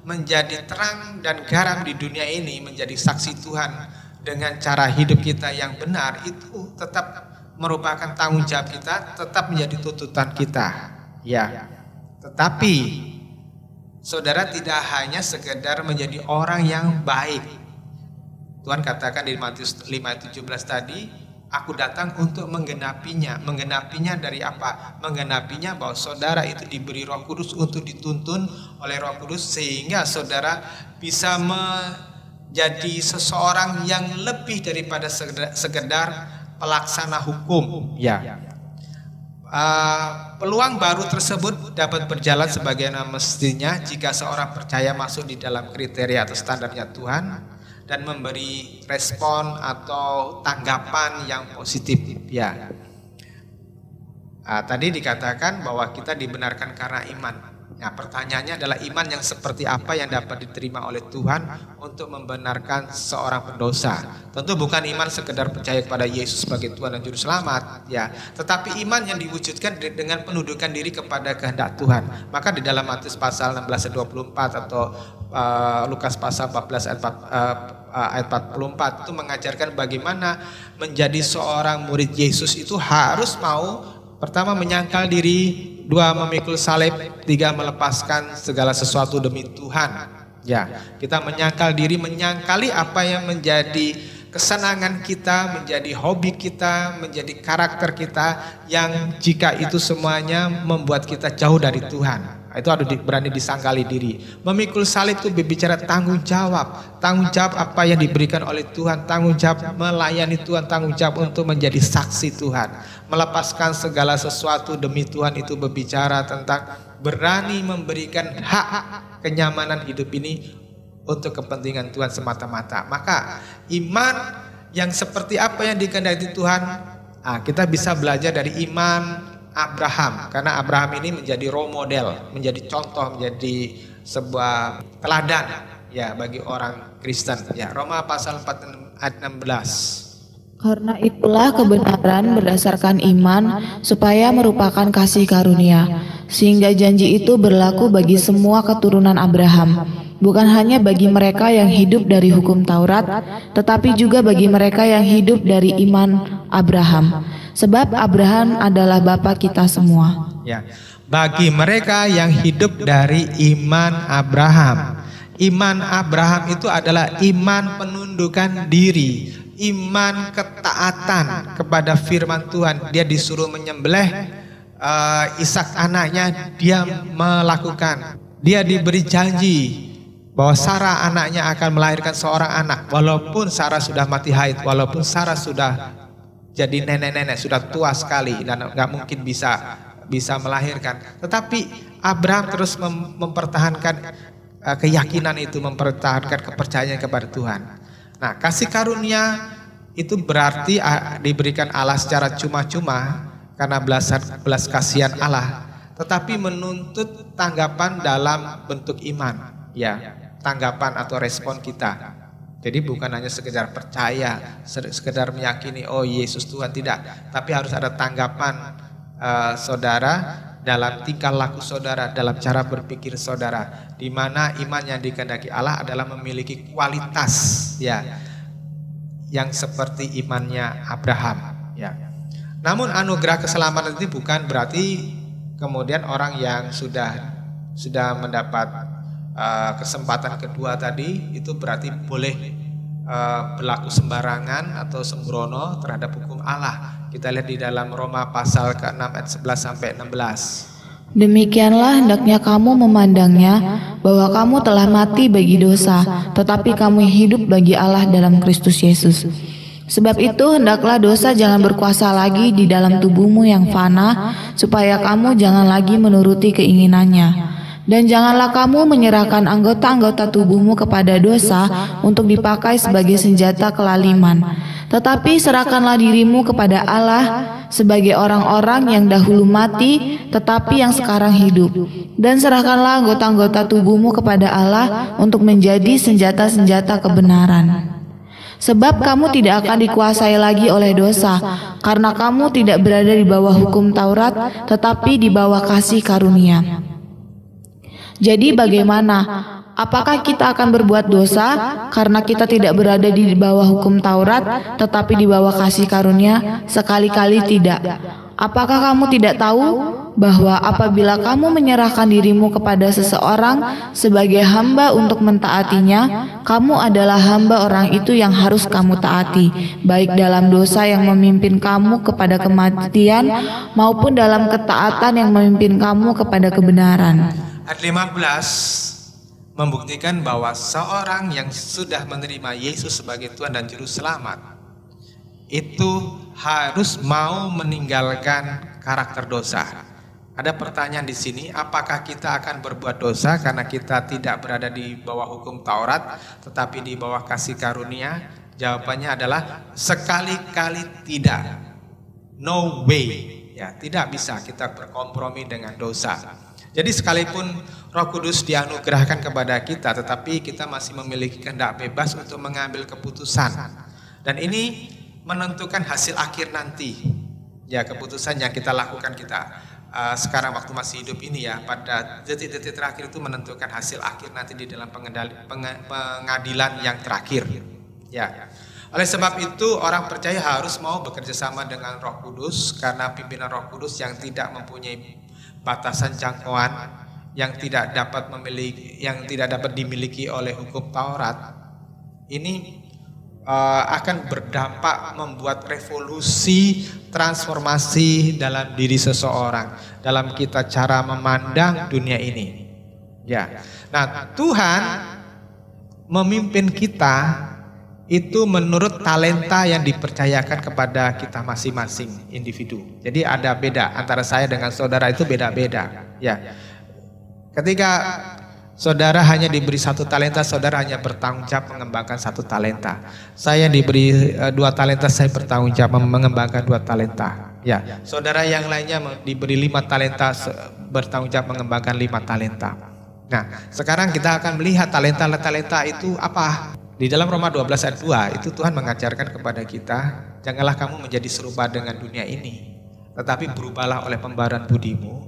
menjadi terang dan garam di dunia ini, menjadi saksi Tuhan dengan cara hidup kita yang benar, itu tetap merupakan tanggung jawab kita, tetap menjadi tuntutan kita. Ya, tetapi saudara tidak hanya sekedar menjadi orang yang baik. Tuhan katakan di Matius 5:17 tadi, aku datang untuk menggenapinya. Menggenapinya dari apa? Menggenapinya bahwa saudara itu diberi Roh Kudus untuk dituntun oleh Roh Kudus, sehingga saudara bisa menjadi seseorang yang lebih daripada sekedar pelaksana hukum. Ya. Peluang baru tersebut dapat berjalan sebagaimana mestinya jika seorang percaya masuk di dalam kriteria atau standarnya Tuhan dan memberi respon atau tanggapan yang positif. Ya. Tadi dikatakan bahwa kita dibenarkan karena iman. Nah, pertanyaannya adalah iman yang seperti apa yang dapat diterima oleh Tuhan untuk membenarkan seorang pendosa. Tentu bukan iman sekedar percaya kepada Yesus sebagai Tuhan dan Juru Selamat, ya, tetapi iman yang diwujudkan dengan penundukan diri kepada kehendak Tuhan. Maka di dalam Matius pasal 16:24 atau Lukas pasal 14 ayat 44 itu mengajarkan bagaimana menjadi seorang murid Yesus itu harus mau, pertama, menyangkal diri, 2, memikul salib, 3, melepaskan segala sesuatu demi Tuhan. Ya, kita menyangkal diri, menyangkali apa yang menjadi kesenangan kita, menjadi hobi kita, menjadi karakter kita, yang jika itu semuanya membuat kita jauh dari Tuhan. Itu harus berani disangkali diri. Memikul salib itu berbicara tanggung jawab apa yang diberikan oleh Tuhan, tanggung jawab melayani Tuhan, tanggung jawab untuk menjadi saksi Tuhan. Melepaskan segala sesuatu demi Tuhan itu berbicara tentang berani memberikan hak kenyamanan hidup ini untuk kepentingan Tuhan semata-mata. Maka iman yang seperti apa yang dikehendaki Tuhan, kita bisa belajar dari iman Abraham, karena Abraham ini menjadi role model, menjadi contoh, menjadi sebuah teladan, ya, bagi orang Kristen. Ya, Roma pasal 4 ayat 16. Karena itulah kebenaran berdasarkan iman supaya merupakan kasih karunia, sehingga janji itu berlaku bagi semua keturunan Abraham, bukan hanya bagi mereka yang hidup dari hukum Taurat, tetapi juga bagi mereka yang hidup dari iman Abraham. Sebab Abraham adalah bapa kita semua. Ya, bagi mereka yang hidup dari iman Abraham. Iman Abraham itu adalah iman penundukan diri, iman ketaatan kepada firman Tuhan. Dia disuruh menyembelih Ishak anaknya, dia melakukan. Dia diberi janji bahwa Sarah anaknya akan melahirkan seorang anak, walaupun Sarah sudah mati haid, walaupun Sarah sudah jadi nenek-nenek, sudah tua sekali dan nggak mungkin bisa melahirkan. Tetapi Abraham terus mempertahankan keyakinan itu, mempertahankan kepercayaan kepada Tuhan. Nah, kasih karunia itu berarti diberikan Allah secara cuma-cuma karena belas kasihan Allah, tetapi menuntut tanggapan dalam bentuk iman, ya, tanggapan atau respon kita. Jadi bukan hanya sekedar percaya, sekedar meyakini, oh Yesus Tuhan, tidak. Tapi harus ada tanggapan saudara dalam tingkah laku saudara, dalam cara berpikir saudara. Di mana iman yang dikehendaki Allah adalah memiliki kualitas, ya, yang seperti imannya Abraham. Ya. Namun anugerah keselamatan itu bukan berarti kemudian orang yang sudah mendapat kesempatan kedua tadi itu berarti boleh berlaku sembarangan atau sembrono terhadap hukum Allah. Kita lihat di dalam Roma pasal ke-6 ayat 11 sampai 16. Demikianlah hendaknya kamu memandangnya, bahwa kamu telah mati bagi dosa, tetapi kamu hidup bagi Allah dalam Kristus Yesus. Sebab itu hendaklah dosa jangan berkuasa lagi di dalam tubuhmu yang fana, supaya kamu jangan lagi menuruti keinginannya. Dan janganlah kamu menyerahkan anggota-anggota tubuhmu kepada dosa untuk dipakai sebagai senjata kelaliman. Tetapi serahkanlah dirimu kepada Allah sebagai orang-orang yang dahulu mati, tetapi yang sekarang hidup. Dan serahkanlah anggota-anggota tubuhmu kepada Allah untuk menjadi senjata-senjata kebenaran. Sebab kamu tidak akan dikuasai lagi oleh dosa, karena kamu tidak berada di bawah hukum Taurat, tetapi di bawah kasih karunia. Jadi bagaimana? Apakah kita akan berbuat dosa karena kita tidak berada di bawah hukum Taurat, tetapi di bawah kasih karunia? Sekali-kali tidak. Apakah kamu tidak tahu bahwa apabila kamu menyerahkan dirimu kepada seseorang sebagai hamba untuk mentaatinya, kamu adalah hamba orang itu yang harus kamu taati, baik dalam dosa yang memimpin kamu kepada kematian maupun dalam ketaatan yang memimpin kamu kepada kebenaran. Ayat 15 membuktikan bahwa seorang yang sudah menerima Yesus sebagai Tuhan dan Juru Selamat itu harus mau meninggalkan karakter dosa. Ada pertanyaan di sini, apakah kita akan berbuat dosa karena kita tidak berada di bawah hukum Taurat tetapi di bawah kasih karunia? Jawabannya adalah sekali-kali tidak. No way. Ya, tidak bisa kita berkompromi dengan dosa. Jadi sekalipun Roh Kudus dianugerahkan kepada kita, tetapi kita masih memiliki kehendak bebas untuk mengambil keputusan. Dan ini menentukan hasil akhir nanti. Ya, keputusan yang kita lakukan sekarang waktu masih hidup ini ya, pada detik-detik terakhir itu menentukan hasil akhir nanti di dalam pengadilan yang terakhir. Ya. Oleh sebab itu orang percaya harus mau bekerja sama dengan Roh Kudus, karena pimpinan Roh Kudus yang tidak mempunyai batasan jangkauan, yang tidak dapat dimiliki oleh hukum Taurat, ini akan berdampak membuat revolusi, transformasi dalam diri seseorang, dalam kita cara memandang dunia ini. Ya, nah Tuhan memimpin kita itu menurut talenta yang dipercayakan kepada kita masing-masing individu. Jadi ada beda antara saya dengan saudara, itu beda-beda. Ya, ketika saudara hanya diberi 1 talenta, saudara hanya bertanggung jawab mengembangkan 1 talenta. Saya diberi 2 talenta, saya bertanggung jawab mengembangkan 2 talenta. Ya, saudara yang lainnya diberi 5 talenta, bertanggung jawab mengembangkan 5 talenta. Nah, sekarang kita akan melihat talenta-talenta itu apa. Di dalam Roma 12 ayat 2 itu Tuhan mengajarkan kepada kita, janganlah kamu menjadi serupa dengan dunia ini, tetapi berubahlah oleh pembaruan budimu,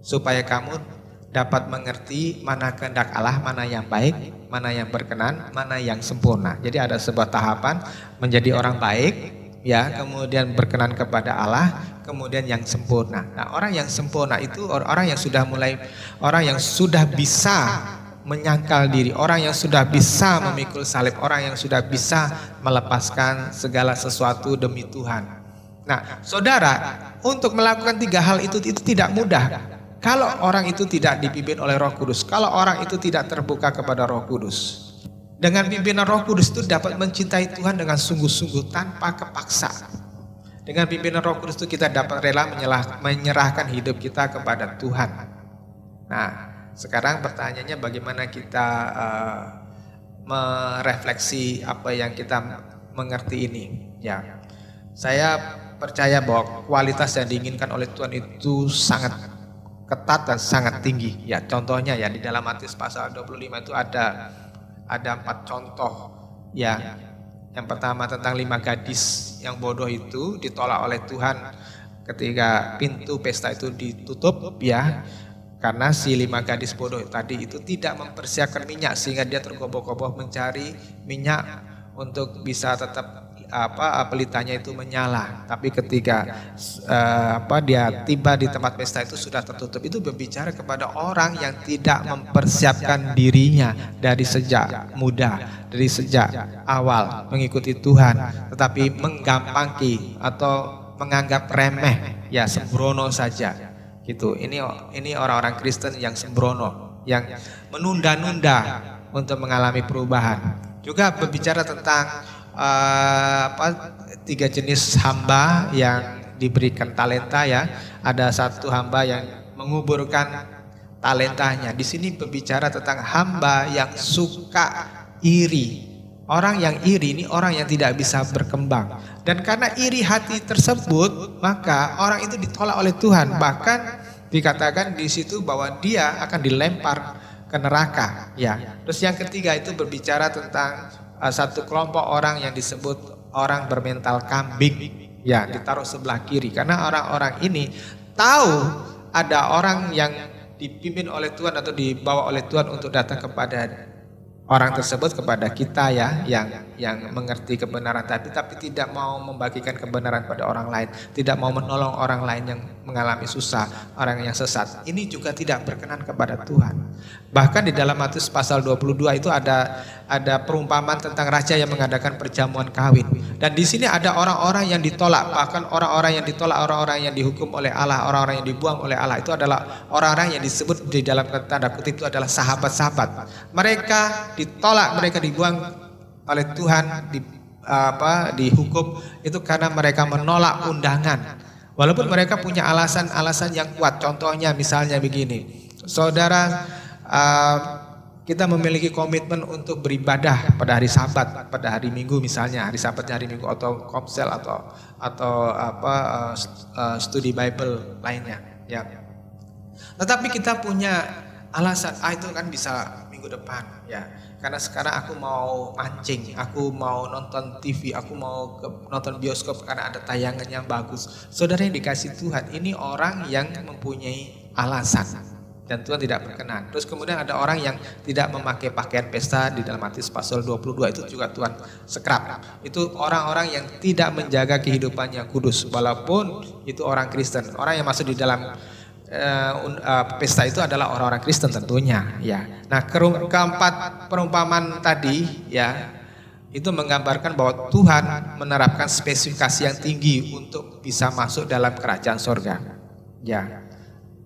supaya kamu dapat mengerti mana kehendak Allah, mana yang baik, mana yang berkenan, mana yang sempurna. Jadi ada sebuah tahapan menjadi orang baik, ya, kemudian berkenan kepada Allah, kemudian yang sempurna. Nah, orang yang sempurna itu orang yang sudah bisa menyangkal diri, orang yang sudah bisa memikul salib, orang yang sudah bisa melepaskan segala sesuatu demi Tuhan. Nah, saudara, untuk melakukan 3 hal itu tidak mudah. Kalau orang itu tidak dipimpin oleh Roh Kudus, kalau orang itu tidak terbuka kepada Roh Kudus. Dengan pimpinan Roh Kudus itu dapat mencintai Tuhan dengan sungguh-sungguh tanpa kepaksa. Dengan pimpinan Roh Kudus itu kita dapat rela menyerahkan hidup kita kepada Tuhan. Nah, sekarang pertanyaannya bagaimana kita merefleksi apa yang kita mengerti ini. Ya, saya percaya bahwa kualitas yang diinginkan oleh Tuhan itu sangat ketat dan sangat tinggi. Ya, contohnya ya di dalam Matius pasal 25 itu ada 4 contoh. Ya, yang pertama tentang 5 gadis yang bodoh itu ditolak oleh Tuhan ketika pintu pesta itu ditutup, ya. Karena si 5 gadis bodoh tadi itu tidak mempersiapkan minyak, sehingga dia tergopoh-gopoh mencari minyak untuk bisa tetap pelitanya itu menyala. Tapi ketika dia tiba di tempat pesta itu sudah tertutup. Itu berbicara kepada orang yang tidak mempersiapkan dirinya dari sejak muda, dari sejak awal mengikuti Tuhan, tetapi menggampangki atau menganggap remeh, ya sembrono saja. Gitu. Ini orang-orang Kristen yang sembrono, yang menunda-nunda untuk mengalami perubahan. Juga berbicara tentang 3 jenis hamba yang diberikan talenta, ya. Ada 1 hamba yang menguburkan talentanya. Di sini berbicara tentang hamba yang suka iri. Orang yang iri ini orang yang tidak bisa berkembang. Dan karena iri hati tersebut, maka orang itu ditolak oleh Tuhan. Bahkan dikatakan di situ bahwa dia akan dilempar ke neraka. Ya. Terus yang ketiga itu berbicara tentang satu kelompok orang yang disebut orang bermental kambing, ya, ditaruh sebelah kiri. Karena orang-orang ini tahu ada orang yang dipimpin oleh Tuhan atau dibawa oleh Tuhan untuk datang kepada orang tersebut, kepada kita ya, yang mengerti kebenaran tapi tidak mau membagikan kebenaran pada orang lain, tidak mau menolong orang lain yang mengalami susah, orang yang sesat. Ini juga tidak berkenan kepada Tuhan. Bahkan di dalam Matius pasal 22 itu ada perumpamaan tentang raja yang mengadakan perjamuan kawin. Dan di sini ada orang-orang yang ditolak, bahkan orang-orang yang ditolak, orang-orang yang dihukum oleh Allah, orang-orang yang dibuang oleh Allah, itu adalah orang-orang yang disebut di dalam tanda kutip itu adalah sahabat-sahabat. Mereka ditolak, mereka dibuang oleh Tuhan, dihukum itu karena mereka menolak undangan. Walaupun mereka punya alasan-alasan yang kuat. Contohnya misalnya begini, saudara, kita memiliki komitmen untuk beribadah pada hari Sabat, pada hari Minggu misalnya, hari Sabatnya hari Minggu, atau komsel atau studi Bible lainnya, ya. Tetapi kita punya alasan, itu kan bisa minggu depan, ya. Karena sekarang aku mau mancing, aku mau nonton TV, aku mau nonton bioskop karena ada tayangan yang bagus. Saudara yang dikasih Tuhan, ini orang yang mempunyai alasan dan Tuhan tidak berkenan. Terus kemudian ada orang yang tidak memakai pakaian pesta di dalam Matius pasal 22, itu juga Tuhan sekrap. Itu orang-orang yang tidak menjaga kehidupannya kudus, walaupun itu orang Kristen. Orang yang masuk di dalam pesta itu adalah orang-orang Kristen tentunya, ya. Nah, keempat perumpamaan tadi, ya, itu menggambarkan bahwa Tuhan menerapkan spesifikasi yang tinggi untuk bisa masuk dalam kerajaan sorga, ya.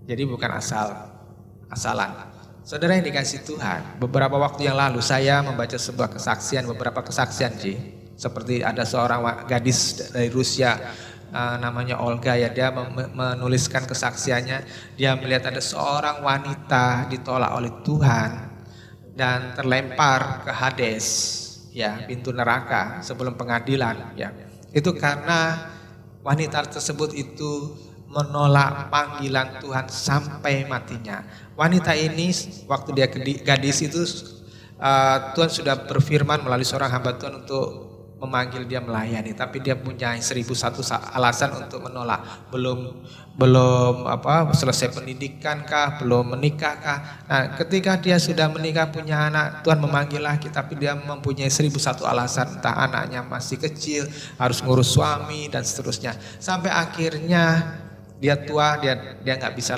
Jadi bukan asalan. Saudara yang dikasih Tuhan, beberapa waktu yang lalu saya membaca beberapa kesaksian, seperti ada seorang gadis dari Rusia, namanya Olga, ya. Dia menuliskan kesaksiannya. Dia melihat ada seorang wanita ditolak oleh Tuhan dan terlempar ke Hades, ya, pintu neraka sebelum pengadilan, ya. Itu karena wanita tersebut itu menolak panggilan Tuhan sampai matinya. Wanita ini waktu dia gadis itu Tuhan sudah berfirman melalui seorang hamba Tuhan untuk memanggil dia melayani, tapi dia punya 1001 alasan untuk menolak. Belum selesai pendidikan kah, belum menikah kah. Nah, ketika dia sudah menikah, punya anak, Tuhan memanggil lagi, tapi dia mempunyai 1001 alasan. Entah anaknya masih kecil, harus ngurus suami dan seterusnya. Sampai akhirnya dia tua, dia nggak bisa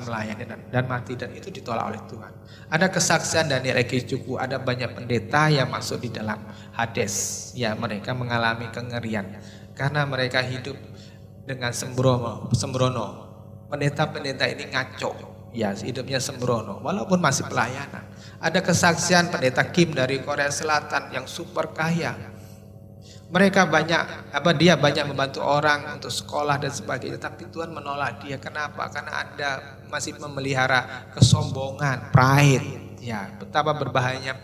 melayani dan mati, dan itu ditolak oleh Tuhan. Ada kesaksian Daniel Eki Cuku, ada banyak pendeta yang masuk di dalam Hades, ya. Mereka mengalami kengerian karena mereka hidup dengan sembrono. Pendeta-pendeta ini ngaco, ya, hidupnya sembrono walaupun masih pelayanan. Ada kesaksian pendeta Kim dari Korea Selatan yang super kaya. Mereka dia banyak membantu orang untuk sekolah dan sebagainya, tapi Tuhan menolak dia. Kenapa? Karena masih memelihara kesombongan, pride, ya. Betapa berbahayanya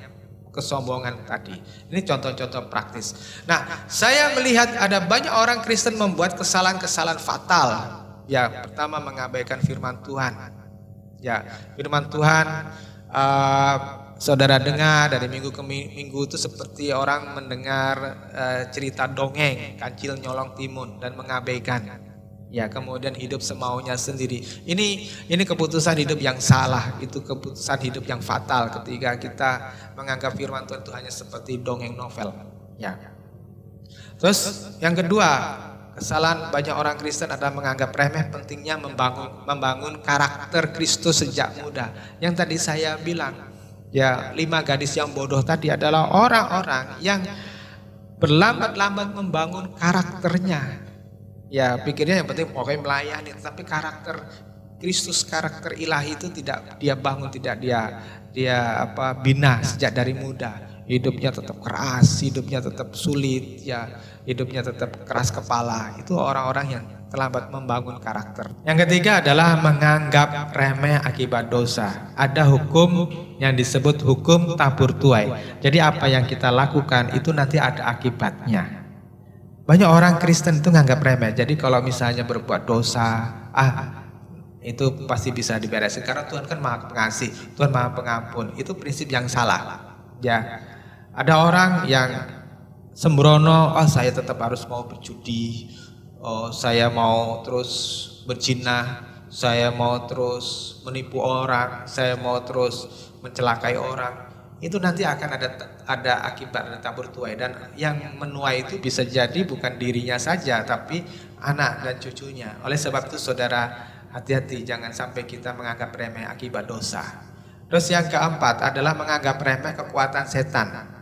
kesombongan tadi. Ini contoh-contoh praktis. Nah, saya melihat ada banyak orang Kristen membuat kesalahan-kesalahan fatal. Ya, pertama mengabaikan firman Tuhan. Ya, firman Tuhan saudara dengar dari minggu ke minggu itu seperti orang mendengar cerita dongeng, kancil nyolong timun, dan mengabaikan. Ya, kemudian hidup semaunya sendiri. Ini keputusan hidup yang salah, itu keputusan hidup yang fatal ketika kita menganggap firman Tuhan itu hanya seperti dongeng novel. Ya. Terus yang kedua, kesalahan banyak orang Kristen adalah menganggap remeh pentingnya membangun karakter Kristus sejak muda. Yang tadi saya bilang, ya, 5 gadis yang bodoh tadi adalah orang-orang yang berlambat-lambat membangun karakternya. Ya, pikirnya yang penting pokoknya melayani, tapi karakter Kristus, karakter ilahi itu tidak dia bangun, tidak dia bina sejak dari muda. Hidupnya tetap keras, hidupnya tetap sulit, ya, hidupnya tetap keras kepala. Itu orang-orang yang terlambat membangun karakter. Yang ketiga adalah menganggap remeh akibat dosa. Ada hukum yang disebut hukum tabur tuai. Jadi apa yang kita lakukan itu nanti ada akibatnya. Banyak orang Kristen itu nganggap remeh. Jadi kalau misalnya berbuat dosa, itu pasti bisa diberesin karena Tuhan kan Maha Pengasih, Tuhan Maha Pengampun. Itu prinsip yang salah. Ya. Ada orang yang sembrono, oh saya tetap harus mau berjudi, oh saya mau terus berzina, saya mau terus menipu orang, saya mau terus mencelakai orang. Itu nanti akan ada akibat, ada tabur tuai, dan yang menuai itu bisa jadi bukan dirinya saja tapi anak dan cucunya. Oleh sebab itu saudara, hati-hati jangan sampai kita menganggap remeh akibat dosa. Terus yang keempat adalah menganggap remeh kekuatan setan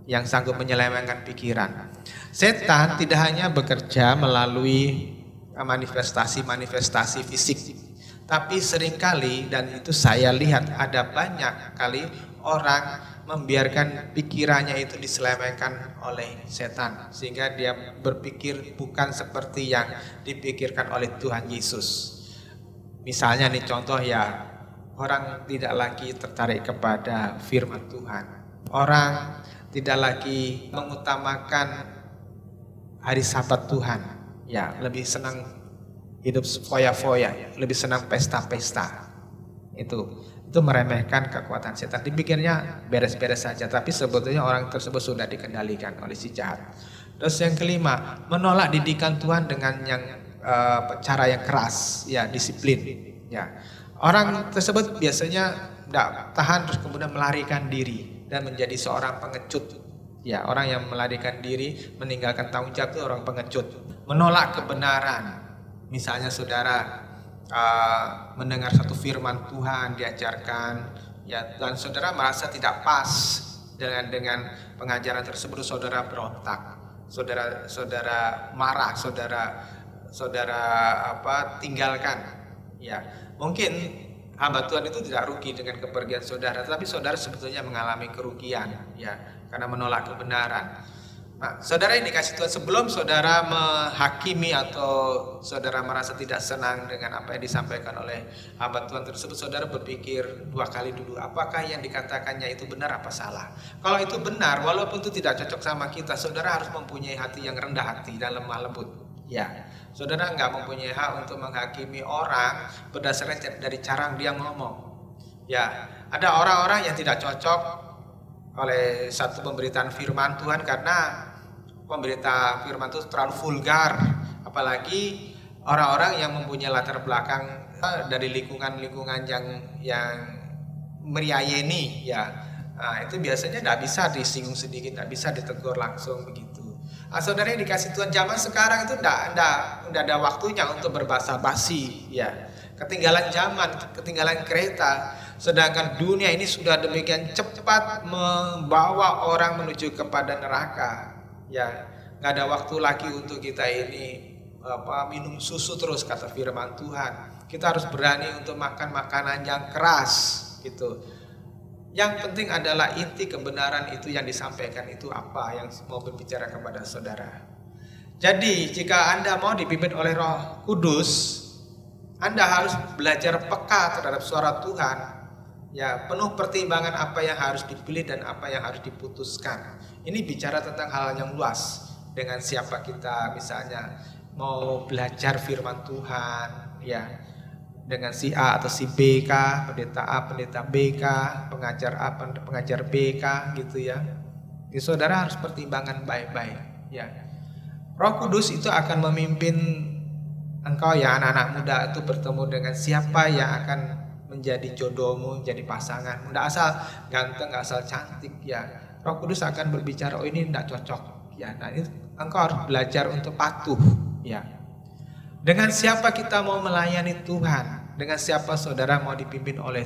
yang sanggup menyelewengkan pikiran. Setan tidak hanya bekerja melalui manifestasi fisik, tapi seringkali, dan itu saya lihat ada banyak kali orang membiarkan pikirannya itu diselewengkan oleh setan, sehingga dia berpikir bukan seperti yang dipikirkan oleh Tuhan Yesus. Misalnya nih contoh ya, orang tidak lagi tertarik kepada firman Tuhan. Orang tidak lagi mengutamakan hari Sabat Tuhan. Ya, lebih senang hidup foya-foya, lebih senang pesta-pesta. Itu meremehkan kekuatan setan. Dipikirnya beres-beres saja, tapi sebetulnya orang tersebut sudah dikendalikan oleh si jahat. Terus yang kelima, menolak didikan Tuhan dengan yang cara yang keras, ya disiplin. Ya, orang tersebut biasanya tidak tahan, terus kemudian melarikan diri dan menjadi seorang pengecut. Ya, orang yang melarikan diri, meninggalkan tanggung jawab itu orang pengecut. Menolak kebenaran. Misalnya saudara mendengar satu firman Tuhan diajarkan, ya, dan saudara merasa tidak pas dengan pengajaran tersebut, saudara berontak, saudara marah, saudara tinggalkan. Ya, mungkin hamba Tuhan itu tidak rugi dengan kepergian saudara, tapi saudara sebetulnya mengalami kerugian, ya, karena menolak kebenaran. Nah, saudara yang dikasih Tuhan, sebelum saudara menghakimi atau saudara merasa tidak senang dengan apa yang disampaikan oleh hamba Tuhan tersebut, saudara berpikir dua kali dulu, apakah yang dikatakannya itu benar apa salah. Kalau itu benar, walaupun itu tidak cocok sama kita, saudara harus mempunyai hati yang rendah hati dan lemah lembut. Ya, saudara nggak mempunyai hak untuk menghakimi orang berdasarkan dari cara dia ngomong. Ya, ada orang-orang yang tidak cocok oleh satu pemberitaan firman Tuhan karena pemberita firman itu terlalu vulgar, apalagi orang-orang yang mempunyai latar belakang dari lingkungan yang meriayeni, ya. Nah, itu biasanya tidak bisa disinggung sedikit, tidak bisa ditegur langsung begitu. Saudara yang dikasih Tuhan, zaman sekarang itu tidak ada waktunya untuk berbahasa basi, ya. Ketinggalan zaman, ketinggalan kereta. Sedangkan dunia ini sudah demikian cepat membawa orang menuju kepada neraka. Ya, nggak ada waktu lagi untuk kita ini minum susu terus, kata firman Tuhan. Kita harus berani untuk makan makanan yang keras, gitu. Yang penting adalah inti kebenaran itu yang disampaikan itu apa yang mau berbicara kepada saudara. Jadi jika Anda mau dipimpin oleh Roh Kudus, Anda harus belajar peka terhadap suara Tuhan. Ya, penuh pertimbangan apa yang harus dipilih dan apa yang harus diputuskan. Ini bicara tentang hal yang luas. Dengan siapa kita misalnya mau belajar firman Tuhan, ya, dengan si A atau si B kah, pendeta A, pendeta B kah, pengajar A, pengajar B kah, gitu ya. Jadi saudara harus pertimbangan baik-baik, ya. Roh Kudus itu akan memimpin engkau, ya, anak-anak muda itu bertemu dengan siapa yang akan menjadi jodohmu, menjadi pasangan. Nggak asal ganteng, nggak asal cantik, ya. Roh Kudus akan berbicara, oh ini nggak cocok, ya. Nah, itu engkau harus belajar untuk patuh, ya. Dengan siapa kita mau melayani Tuhan, dengan siapa saudara mau dipimpin oleh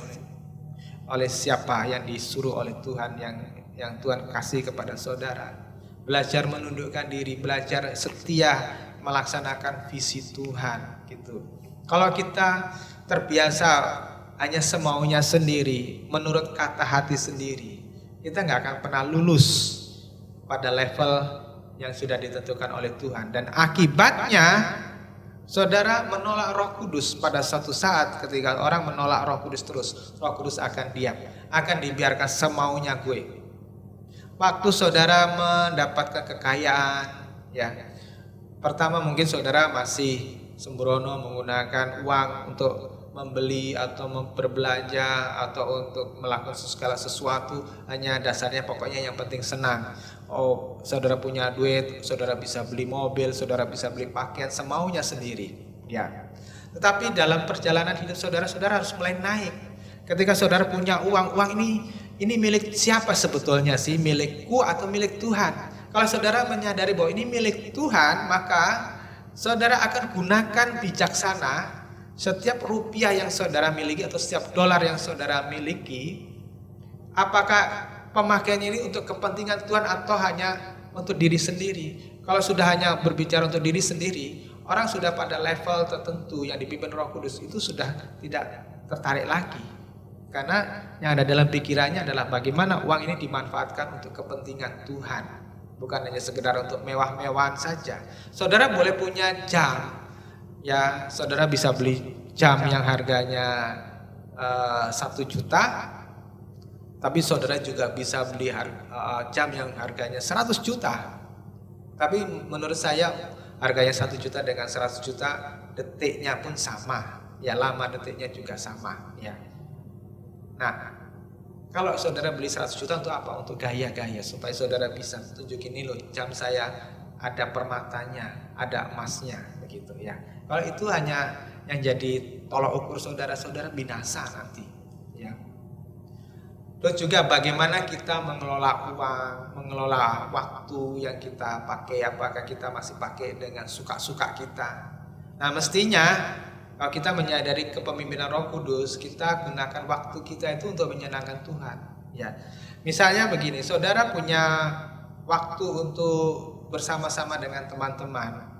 siapa yang disuruh oleh Tuhan, yang Tuhan kasih kepada saudara. Belajar menundukkan diri, belajar setia melaksanakan visi Tuhan, gitu. Kalau kita terbiasa hanya semaunya sendiri, menurut kata hati sendiri, kita nggak akan pernah lulus pada level yang sudah ditentukan oleh Tuhan. Dan akibatnya saudara menolak Roh Kudus. Pada suatu saat ketika orang menolak Roh Kudus terus, Roh Kudus akan diam, akan dibiarkan semaunya gue. Waktu saudara mendapatkan kekayaan, ya, pertama mungkin saudara masih sembrono menggunakan uang untuk membeli atau berbelanja atau untuk melakukan segala sesuatu hanya dasarnya pokoknya yang penting senang. Oh, saudara punya duit, saudara bisa beli mobil, saudara bisa beli pakaian semaunya sendiri, ya. Tetapi dalam perjalanan hidup saudara harus mulai naik. Ketika saudara punya uang ini milik siapa sebetulnya sih? Milikku atau milik Tuhan? Kalau saudara menyadari bahwa ini milik Tuhan, maka saudara akan gunakan bijaksana setiap rupiah yang saudara miliki atau setiap dolar yang saudara miliki. Apakah pemakaiannya ini untuk kepentingan Tuhan atau hanya untuk diri sendiri? Kalau sudah hanya berbicara untuk diri sendiri, orang sudah pada level tertentu yang dipimpin Roh Kudus itu sudah tidak tertarik lagi. Karena yang ada dalam pikirannya adalah bagaimana uang ini dimanfaatkan untuk kepentingan Tuhan, bukan hanya sekedar untuk mewah-mewahan saja. Saudara boleh punya jam, ya, saudara bisa beli jam yang harganya 1 juta, tapi saudara juga bisa beli jam yang harganya 100 juta. Tapi menurut saya harganya 1 juta dengan 100 juta detiknya pun sama, ya, lama detiknya juga sama, ya. Nah, kalau saudara beli 100 juta untuk apa? Untuk gaya-gaya, supaya saudara bisa tunjukin, ini loh jam saya ada permatanya, ada emasnya, begitu ya. Kalau itu hanya yang jadi tolok ukur saudara binasa nanti, ya. Terus juga bagaimana kita mengelola uang, mengelola waktu yang kita pakai, apakah kita masih pakai dengan suka-suka kita. Nah, mestinya kalau kita menyadari kepemimpinan Roh Kudus, kita gunakan waktu kita itu untuk menyenangkan Tuhan, ya. Misalnya begini, saudara punya waktu untuk bersama-sama dengan teman-teman,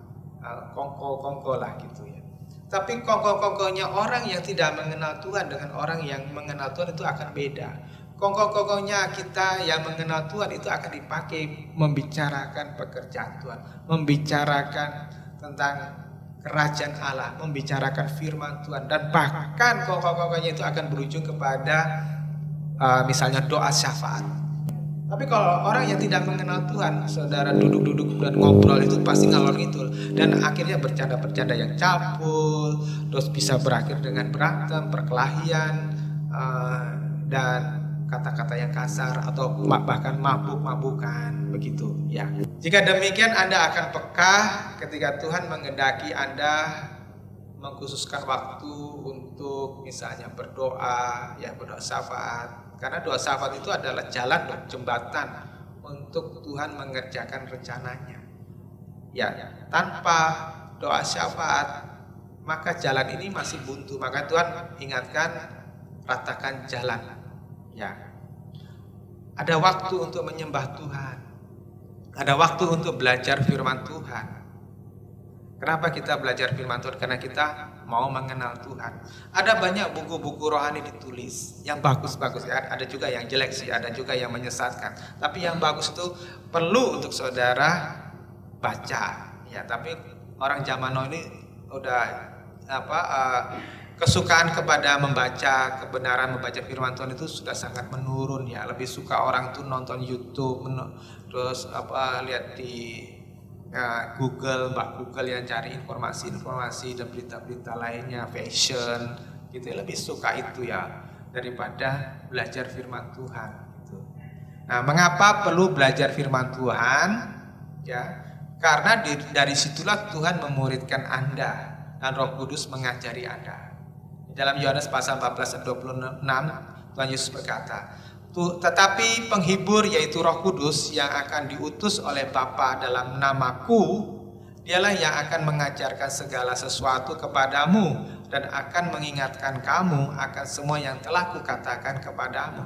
kongko-kongko lah gitu ya. Tapi kongko-kongkonya orang yang tidak mengenal Tuhan dengan orang yang mengenal Tuhan itu akan beda. Kongko-kongkonya kita yang mengenal Tuhan itu akan dipakai membicarakan pekerjaan Tuhan, membicarakan tentang kerajaan Allah, membicarakan firman Tuhan, dan bahkan kongko-kongkonya itu akan berujung kepada misalnya doa syafaat. Tapi kalau orang yang tidak mengenal Tuhan, saudara duduk-duduk dan ngobrol itu pasti ngalor ngidul, dan akhirnya bercanda-bercanda yang cabul, terus bisa berakhir dengan berantem, perkelahian, dan kata-kata yang kasar atau bahkan mabuk-mabukan, begitu ya. Jika demikian, Anda akan peka ketika Tuhan menghendaki Anda mengkhususkan waktu untuk misalnya berdoa, ya, berdoa syafaat. Karena doa syafaat itu adalah jalan dan jembatan untuk Tuhan mengerjakan rencananya. Ya, tanpa doa syafaat maka jalan ini masih buntu. Maka Tuhan ingatkan, ratakan jalan. Ya. Ada waktu untuk menyembah Tuhan. Ada waktu untuk belajar firman Tuhan. Kenapa kita belajar firman Tuhan? Karena kita mau mengenal Tuhan. Ada banyak buku-buku rohani ditulis yang bagus-bagus, ya. Ada juga yang jelek sih, ada juga yang menyesatkan. Tapi yang bagus itu perlu untuk saudara baca, ya. Tapi orang zaman now ini udah kesukaan kepada membaca kebenaran, membaca firman Tuhan itu sudah sangat menurun, ya. Lebih suka orang tuh nonton YouTube, terus lihat di Google, Google yang cari informasi dan berita-berita lainnya, fashion gitu, lebih suka itu ya daripada belajar firman Tuhan gitu. Nah, mengapa perlu belajar firman Tuhan? Ya, karena dari situlah Tuhan memuridkan Anda dan Roh Kudus mengajari Anda. Dalam Yohanes pasal 14 ayat 26 Tuhan Yesus berkata, tetapi penghibur yaitu Roh Kudus yang akan diutus oleh Bapa dalam namaku, dialah yang akan mengajarkan segala sesuatu kepadamu dan akan mengingatkan kamu akan semua yang telah kukatakan kepadamu.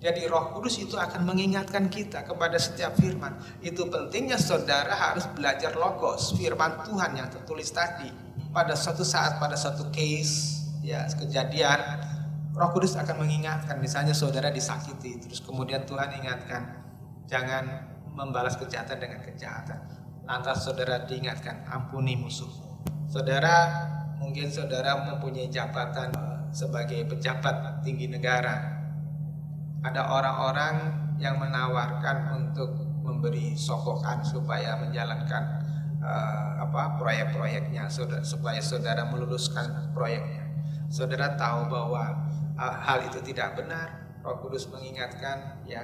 Jadi Roh Kudus itu akan mengingatkan kita kepada setiap firman. Itu pentingnya saudara harus belajar logos, firman Tuhan yang tertulis tadi. Pada suatu saat, pada suatu case, ya, kejadian, Roh Kudus akan mengingatkan, misalnya saudara disakiti, terus kemudian Tuhan ingatkan, jangan membalas kejahatan dengan kejahatan. Lantas saudara diingatkan, ampuni musuhmu. Saudara, mungkin saudara mempunyai jabatan sebagai pejabat tinggi negara. Ada orang-orang yang menawarkan untuk memberi sokongan supaya menjalankan proyek-proyeknya, supaya saudara meluluskan proyeknya. saudara tahu bahwa hal itu tidak benar, Roh Kudus mengingatkan, ya,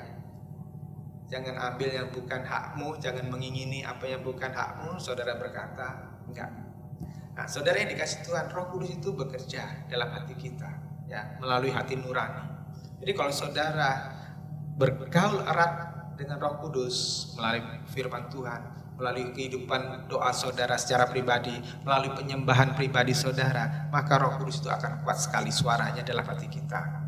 jangan ambil yang bukan hakmu, jangan mengingini apa yang bukan hakmu, saudara berkata, enggak. Nah, saudara yang dikasih Tuhan, Roh Kudus itu bekerja dalam hati kita, ya, melalui hati nurani. Jadi kalau saudara bergaul erat dengan Roh Kudus melalui firman Tuhan, melalui kehidupan doa saudara secara pribadi, melalui penyembahan pribadi saudara, maka Roh Kudus itu akan kuat sekali suaranya dalam hati kita.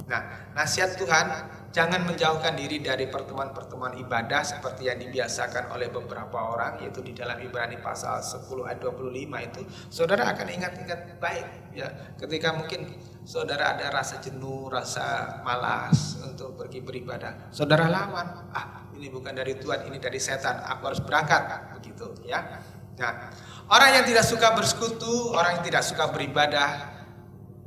Nah, nasihat Tuhan, jangan menjauhkan diri dari pertemuan-pertemuan ibadah seperti yang dibiasakan oleh beberapa orang, yaitu di dalam Ibrani pasal 10 ayat 25 itu, saudara akan ingat-ingat baik, ya, ketika mungkin saudara ada rasa jenuh, rasa malas untuk pergi beribadah, saudara lawan, ini bukan dari Tuhan, ini dari setan, aku harus berangkat, begitu, ya. Nah, orang yang tidak suka bersekutu, orang yang tidak suka beribadah,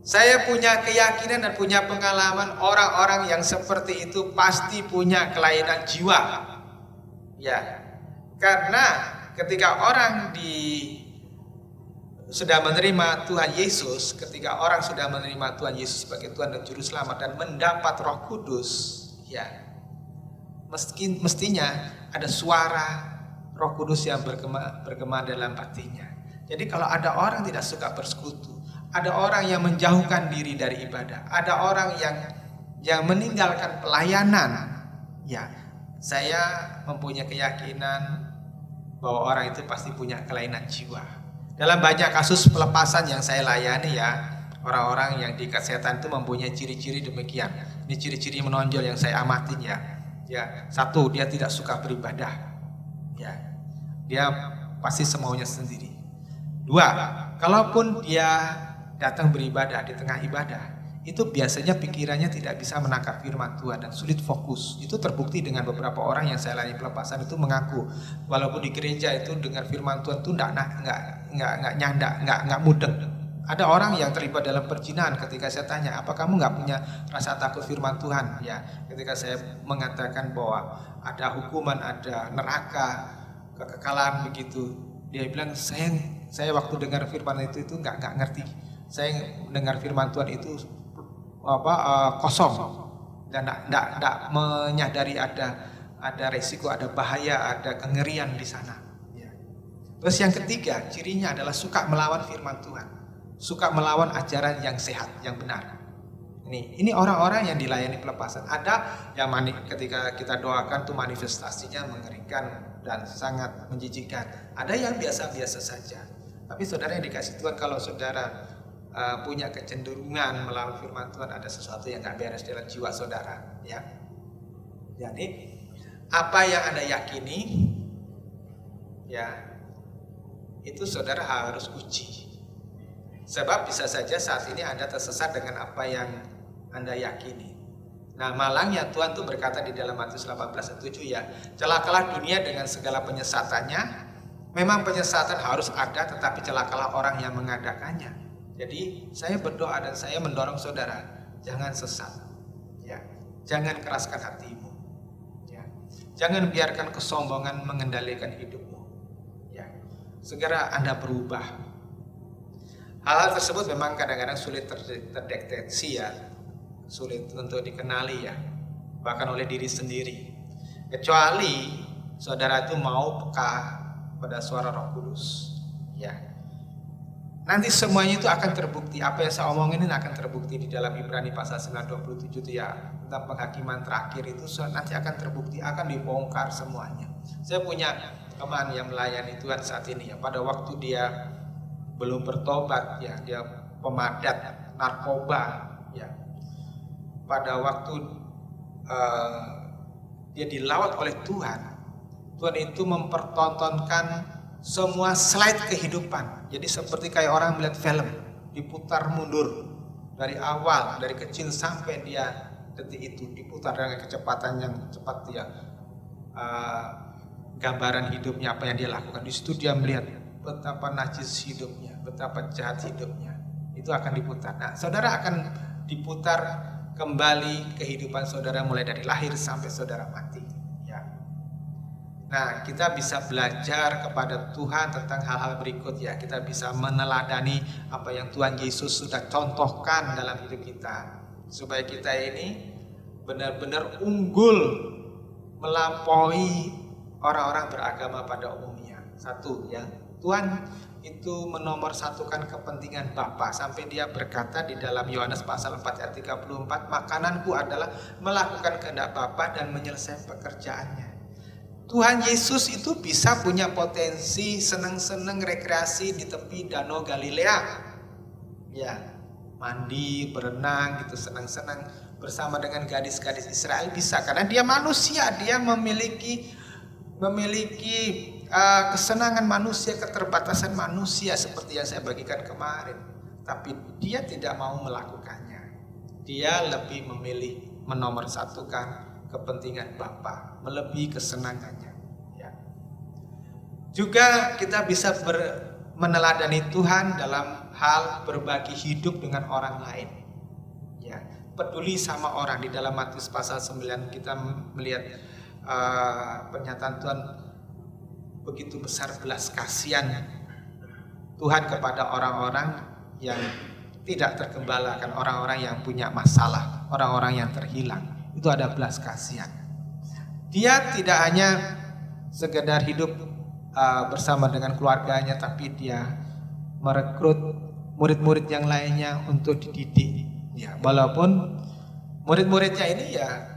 saya punya keyakinan dan punya pengalaman orang-orang yang seperti itu pasti punya kelainan jiwa. Ya. Karena ketika orang sudah menerima Tuhan Yesus, ketika orang sudah menerima Tuhan Yesus sebagai Tuhan dan Juru Selamat dan mendapat Roh Kudus, ya, mestinya ada suara Roh Kudus yang bergema dalam hatinya. Jadi kalau ada orang tidak suka bersekutu, ada orang yang menjauhkan diri dari ibadah, ada orang yang meninggalkan pelayanan, ya, saya mempunyai keyakinan bahwa orang itu pasti punya kelainan jiwa. Dalam banyak kasus pelepasan yang saya layani, ya, orang-orang yang diikat setan itu mempunyai ciri-ciri demikian. Ini ciri-ciri menonjol yang saya amatin, ya. Ya, satu, dia tidak suka beribadah, ya, dia pasti semaunya sendiri. Dua, kalaupun dia datang beribadah di tengah ibadah, itu biasanya pikirannya tidak bisa menangkap firman Tuhan dan sulit fokus. Itu terbukti dengan beberapa orang yang saya layani pelepasan itu mengaku walaupun di gereja itu dengar firman Tuhan itu nggak nyanda, nggak mudeng. Ada orang yang terlibat dalam perzinahan, ketika saya tanya, apa kamu nggak punya rasa takut firman Tuhan? Ya, ketika saya mengatakan bahwa ada hukuman, ada neraka, kekekalan begitu, dia bilang saya waktu dengar firman itu nggak ngerti. Saya mendengar firman Tuhan itu kosong dan tidak menyadari ada resiko, ada bahaya, ada kengerian di sana. Ya. Terus yang ketiga, cirinya adalah suka melawan firman Tuhan, suka melawan ajaran yang sehat, yang benar. Ini orang-orang yang dilayani pelepasan. Ada yang ketika kita doakan tuh manifestasinya mengerikan dan sangat menjijikkan. Ada yang biasa-biasa saja. Tapi saudara yang dikasih Tuhan, kalau saudara punya kecenderungan melawan firman Tuhan, ada sesuatu yang gak beres dalam jiwa saudara, ya. Jadi apa yang Anda yakini, ya, itu saudara harus uji. Sebab bisa saja saat ini Anda tersesat dengan apa yang Anda yakini. Nah, malangnya Tuhan tuh berkata di dalam Matius 18:7, ya, celakalah dunia dengan segala penyesatannya. Memang penyesatan harus ada, tetapi celakalah orang yang mengadakannya. Jadi saya berdoa dan saya mendorong saudara, jangan sesat, ya, jangan keraskan hatimu, ya, jangan biarkan kesombongan mengendalikan hidupmu, ya, segera Anda berubah. Hal-hal tersebut memang kadang-kadang sulit terdeteksi, ya, sulit untuk dikenali, ya, bahkan oleh diri sendiri, kecuali saudara itu mau peka pada suara Roh Kudus, ya. Nanti semuanya itu akan terbukti. Apa yang saya omongin ini akan terbukti di dalam Ibrani pasal 9:27 itu, ya, tentang penghakiman terakhir itu nanti akan terbukti, akan dibongkar semuanya. Saya punya teman yang melayani Tuhan saat ini, ya, pada waktu dia belum bertobat, ya, dia pemadat narkoba, ya. Pada waktu dia dilawat oleh Tuhan itu mempertontonkan semua slide kehidupan. Jadi seperti kayak orang melihat film, diputar mundur dari awal, dari kecil sampai dia detik itu, diputar dengan kecepatan yang cepat, ya. Gambaran hidupnya, apa yang dia lakukan. Di situ dia melihat betapa najis hidupnya, betapa jahat hidupnya. Itu akan diputar. Nah, saudara akan diputar kembali kehidupan saudara mulai dari lahir sampai saudara mati, ya. Nah, kita bisa belajar kepada Tuhan tentang hal-hal berikut ya. Kita bisa meneladani apa yang Tuhan Yesus sudah contohkan dalam hidup kita. Supaya kita ini benar-benar unggul melampaui orang-orang beragama pada umumnya. Satu ya, Tuhan itu menomorsatukan kepentingan Bapa sampai dia berkata di dalam Yohanes pasal 4 ayat 34, makananku adalah melakukan kehendak Bapa dan menyelesaikan pekerjaannya. Tuhan Yesus itu bisa punya potensi senang-senang rekreasi di tepi danau Galilea. Ya, mandi, berenang gitu, senang-senang bersama dengan gadis-gadis Israel bisa, karena dia manusia, dia memiliki kesenangan manusia, keterbatasan manusia seperti yang saya bagikan kemarin. Tapi dia tidak mau melakukannya. Dia lebih memilih menomorsatukan kepentingan Bapa melebihi kesenangannya ya. Juga kita bisa meneladani Tuhan dalam hal berbagi hidup dengan orang lain ya. Peduli sama orang. Di dalam Matius pasal 9 kita melihat pernyataan Tuhan, begitu besar belas kasihan Tuhan kepada orang-orang yang tidak tergembalakan, orang-orang yang punya masalah, orang-orang yang terhilang. Itu ada belas kasihan. Dia tidak hanya sekedar hidup bersama dengan keluarganya, tapi dia merekrut murid-murid yang lainnya untuk dididik. Ya, walaupun murid-muridnya ini ya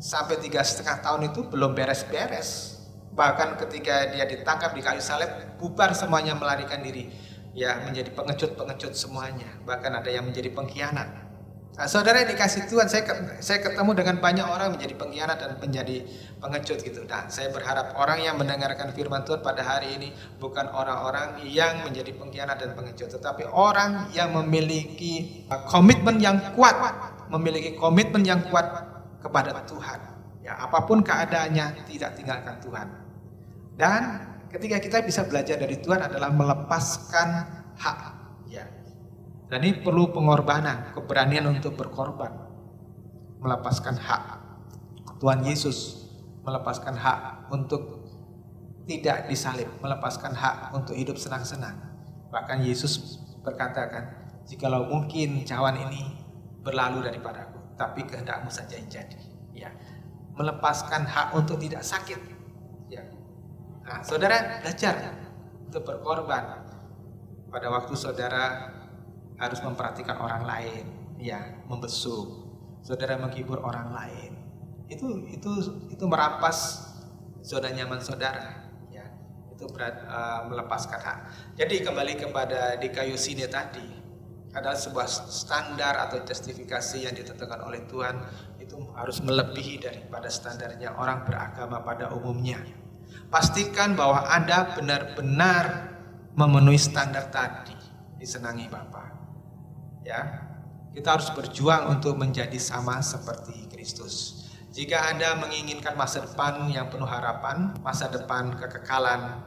sampai 3,5 tahun itu belum beres-beres. Bahkan ketika dia ditangkap di kayu salib, bubar semuanya, melarikan diri. Ya, menjadi pengecut-pengecut semuanya. Bahkan ada yang menjadi pengkhianat. Nah, saudara yang dikasih Tuhan, saya ketemu dengan banyak orang menjadi pengkhianat dan menjadi pengecut gitu. Nah, saya berharap orang yang mendengarkan firman Tuhan pada hari ini bukan orang-orang yang menjadi pengkhianat dan pengecut, tetapi orang yang memiliki komitmen yang kuat, kepada Tuhan. Ya, apapun keadaannya tidak tinggalkan Tuhan. Dan ketika kita bisa belajar dari Tuhan adalah melepaskan hak. Ya. Dan ini perlu pengorbanan, keberanian untuk berkorban. Melepaskan hak. Tuhan Yesus melepaskan hak untuk tidak disalib, melepaskan hak untuk hidup senang-senang. Bahkan Yesus berkatakan, jikalau mungkin cawan ini berlalu daripadaku, tapi kehendakmu saja yang jadi. Ya. Melepaskan hak untuk tidak sakit. Ya. Nah, saudara belajar untuk berkorban. Pada waktu saudara harus memperhatikan orang lain, ya, membesuk, saudara menghibur orang lain, itu merampas zona nyaman saudara, ya, itu melepaskan hak. Jadi kembali kepada dikaiosune tadi, adalah sebuah standar atau justifikasi yang ditentukan oleh Tuhan, itu harus melebihi daripada standarnya orang beragama pada umumnya. Pastikan bahwa Anda benar-benar memenuhi standar tadi, disenangi Bapa. Ya, kita harus berjuang untuk menjadi sama seperti Kristus. Jika Anda menginginkan masa depan yang penuh harapan, masa depan kekekalan,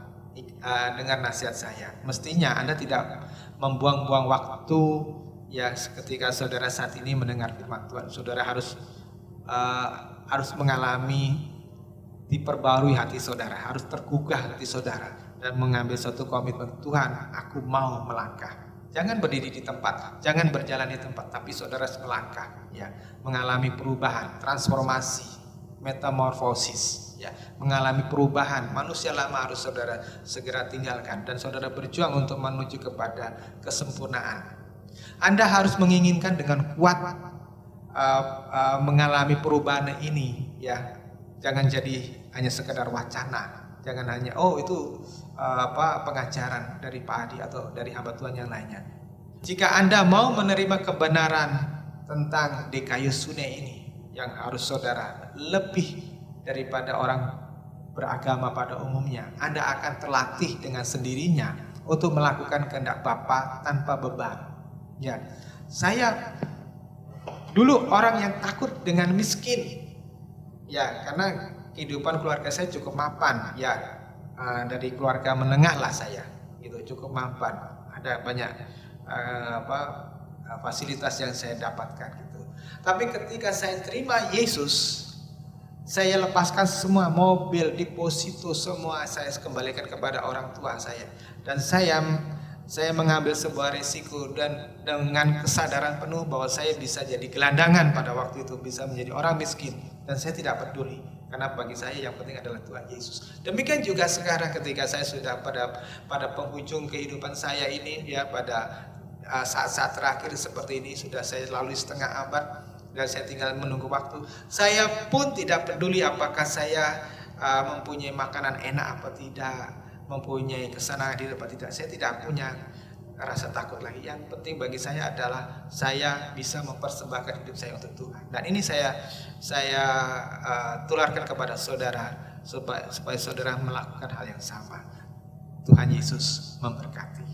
dengan nasihat saya, mestinya Anda tidak membuang-buang waktu ya ketika saudara saat ini mendengar firman Tuhan. Saudara harus mengalami diperbarui hati saudara, harus tergugah hati saudara dan mengambil suatu komitmen, Tuhan, aku mau melangkah. Jangan berdiri di tempat, jangan berjalan di tempat, tapi saudara harus melangkah, ya, mengalami perubahan, transformasi, metamorfosis, ya, mengalami perubahan. Manusia lama harus saudara segera tinggalkan dan saudara berjuang untuk menuju kepada kesempurnaan. Anda harus menginginkan dengan kuat mengalami perubahan ini, ya. Jangan jadi hanya sekedar wacana, jangan hanya itu pengajaran dari Pak Adi atau dari hamba Tuhan yang lainnya. Jika Anda mau menerima kebenaran tentang dikaiosune ini, yang harus saudara lebih daripada orang beragama pada umumnya, Anda akan terlatih dengan sendirinya untuk melakukan kehendak Bapa tanpa beban. Ya, saya dulu orang yang takut dengan miskin. Ya, karena kehidupan keluarga saya cukup mapan, ya, dari keluarga menengah lah saya, gitu, cukup mapan, ada banyak fasilitas yang saya dapatkan gitu. Tapi ketika saya terima Yesus, Saya lepaskan semua mobil, deposito semua saya kembalikan kepada orang tua saya. Dan saya mengambil sebuah resiko dan dengan kesadaran penuh bahwa saya bisa jadi gelandangan pada waktu itu, bisa menjadi orang miskin, dan saya tidak peduli karena bagi saya yang penting adalah Tuhan Yesus. Demikian juga sekarang ketika saya sudah pada penghujung kehidupan saya ini, ya, pada saat-saat terakhir seperti ini, sudah saya lalui setengah abad dan saya tinggal menunggu waktu. Saya pun tidak peduli apakah saya mempunyai makanan enak apa tidak, mempunyai kesenangan diri apa tidak. Saya tidak punya rasa takut lagi. Yang penting bagi saya adalah saya bisa mempersembahkan hidup saya untuk Tuhan. Dan ini saya tularkan kepada saudara supaya saudara melakukan hal yang sama. Tuhan Yesus memberkati.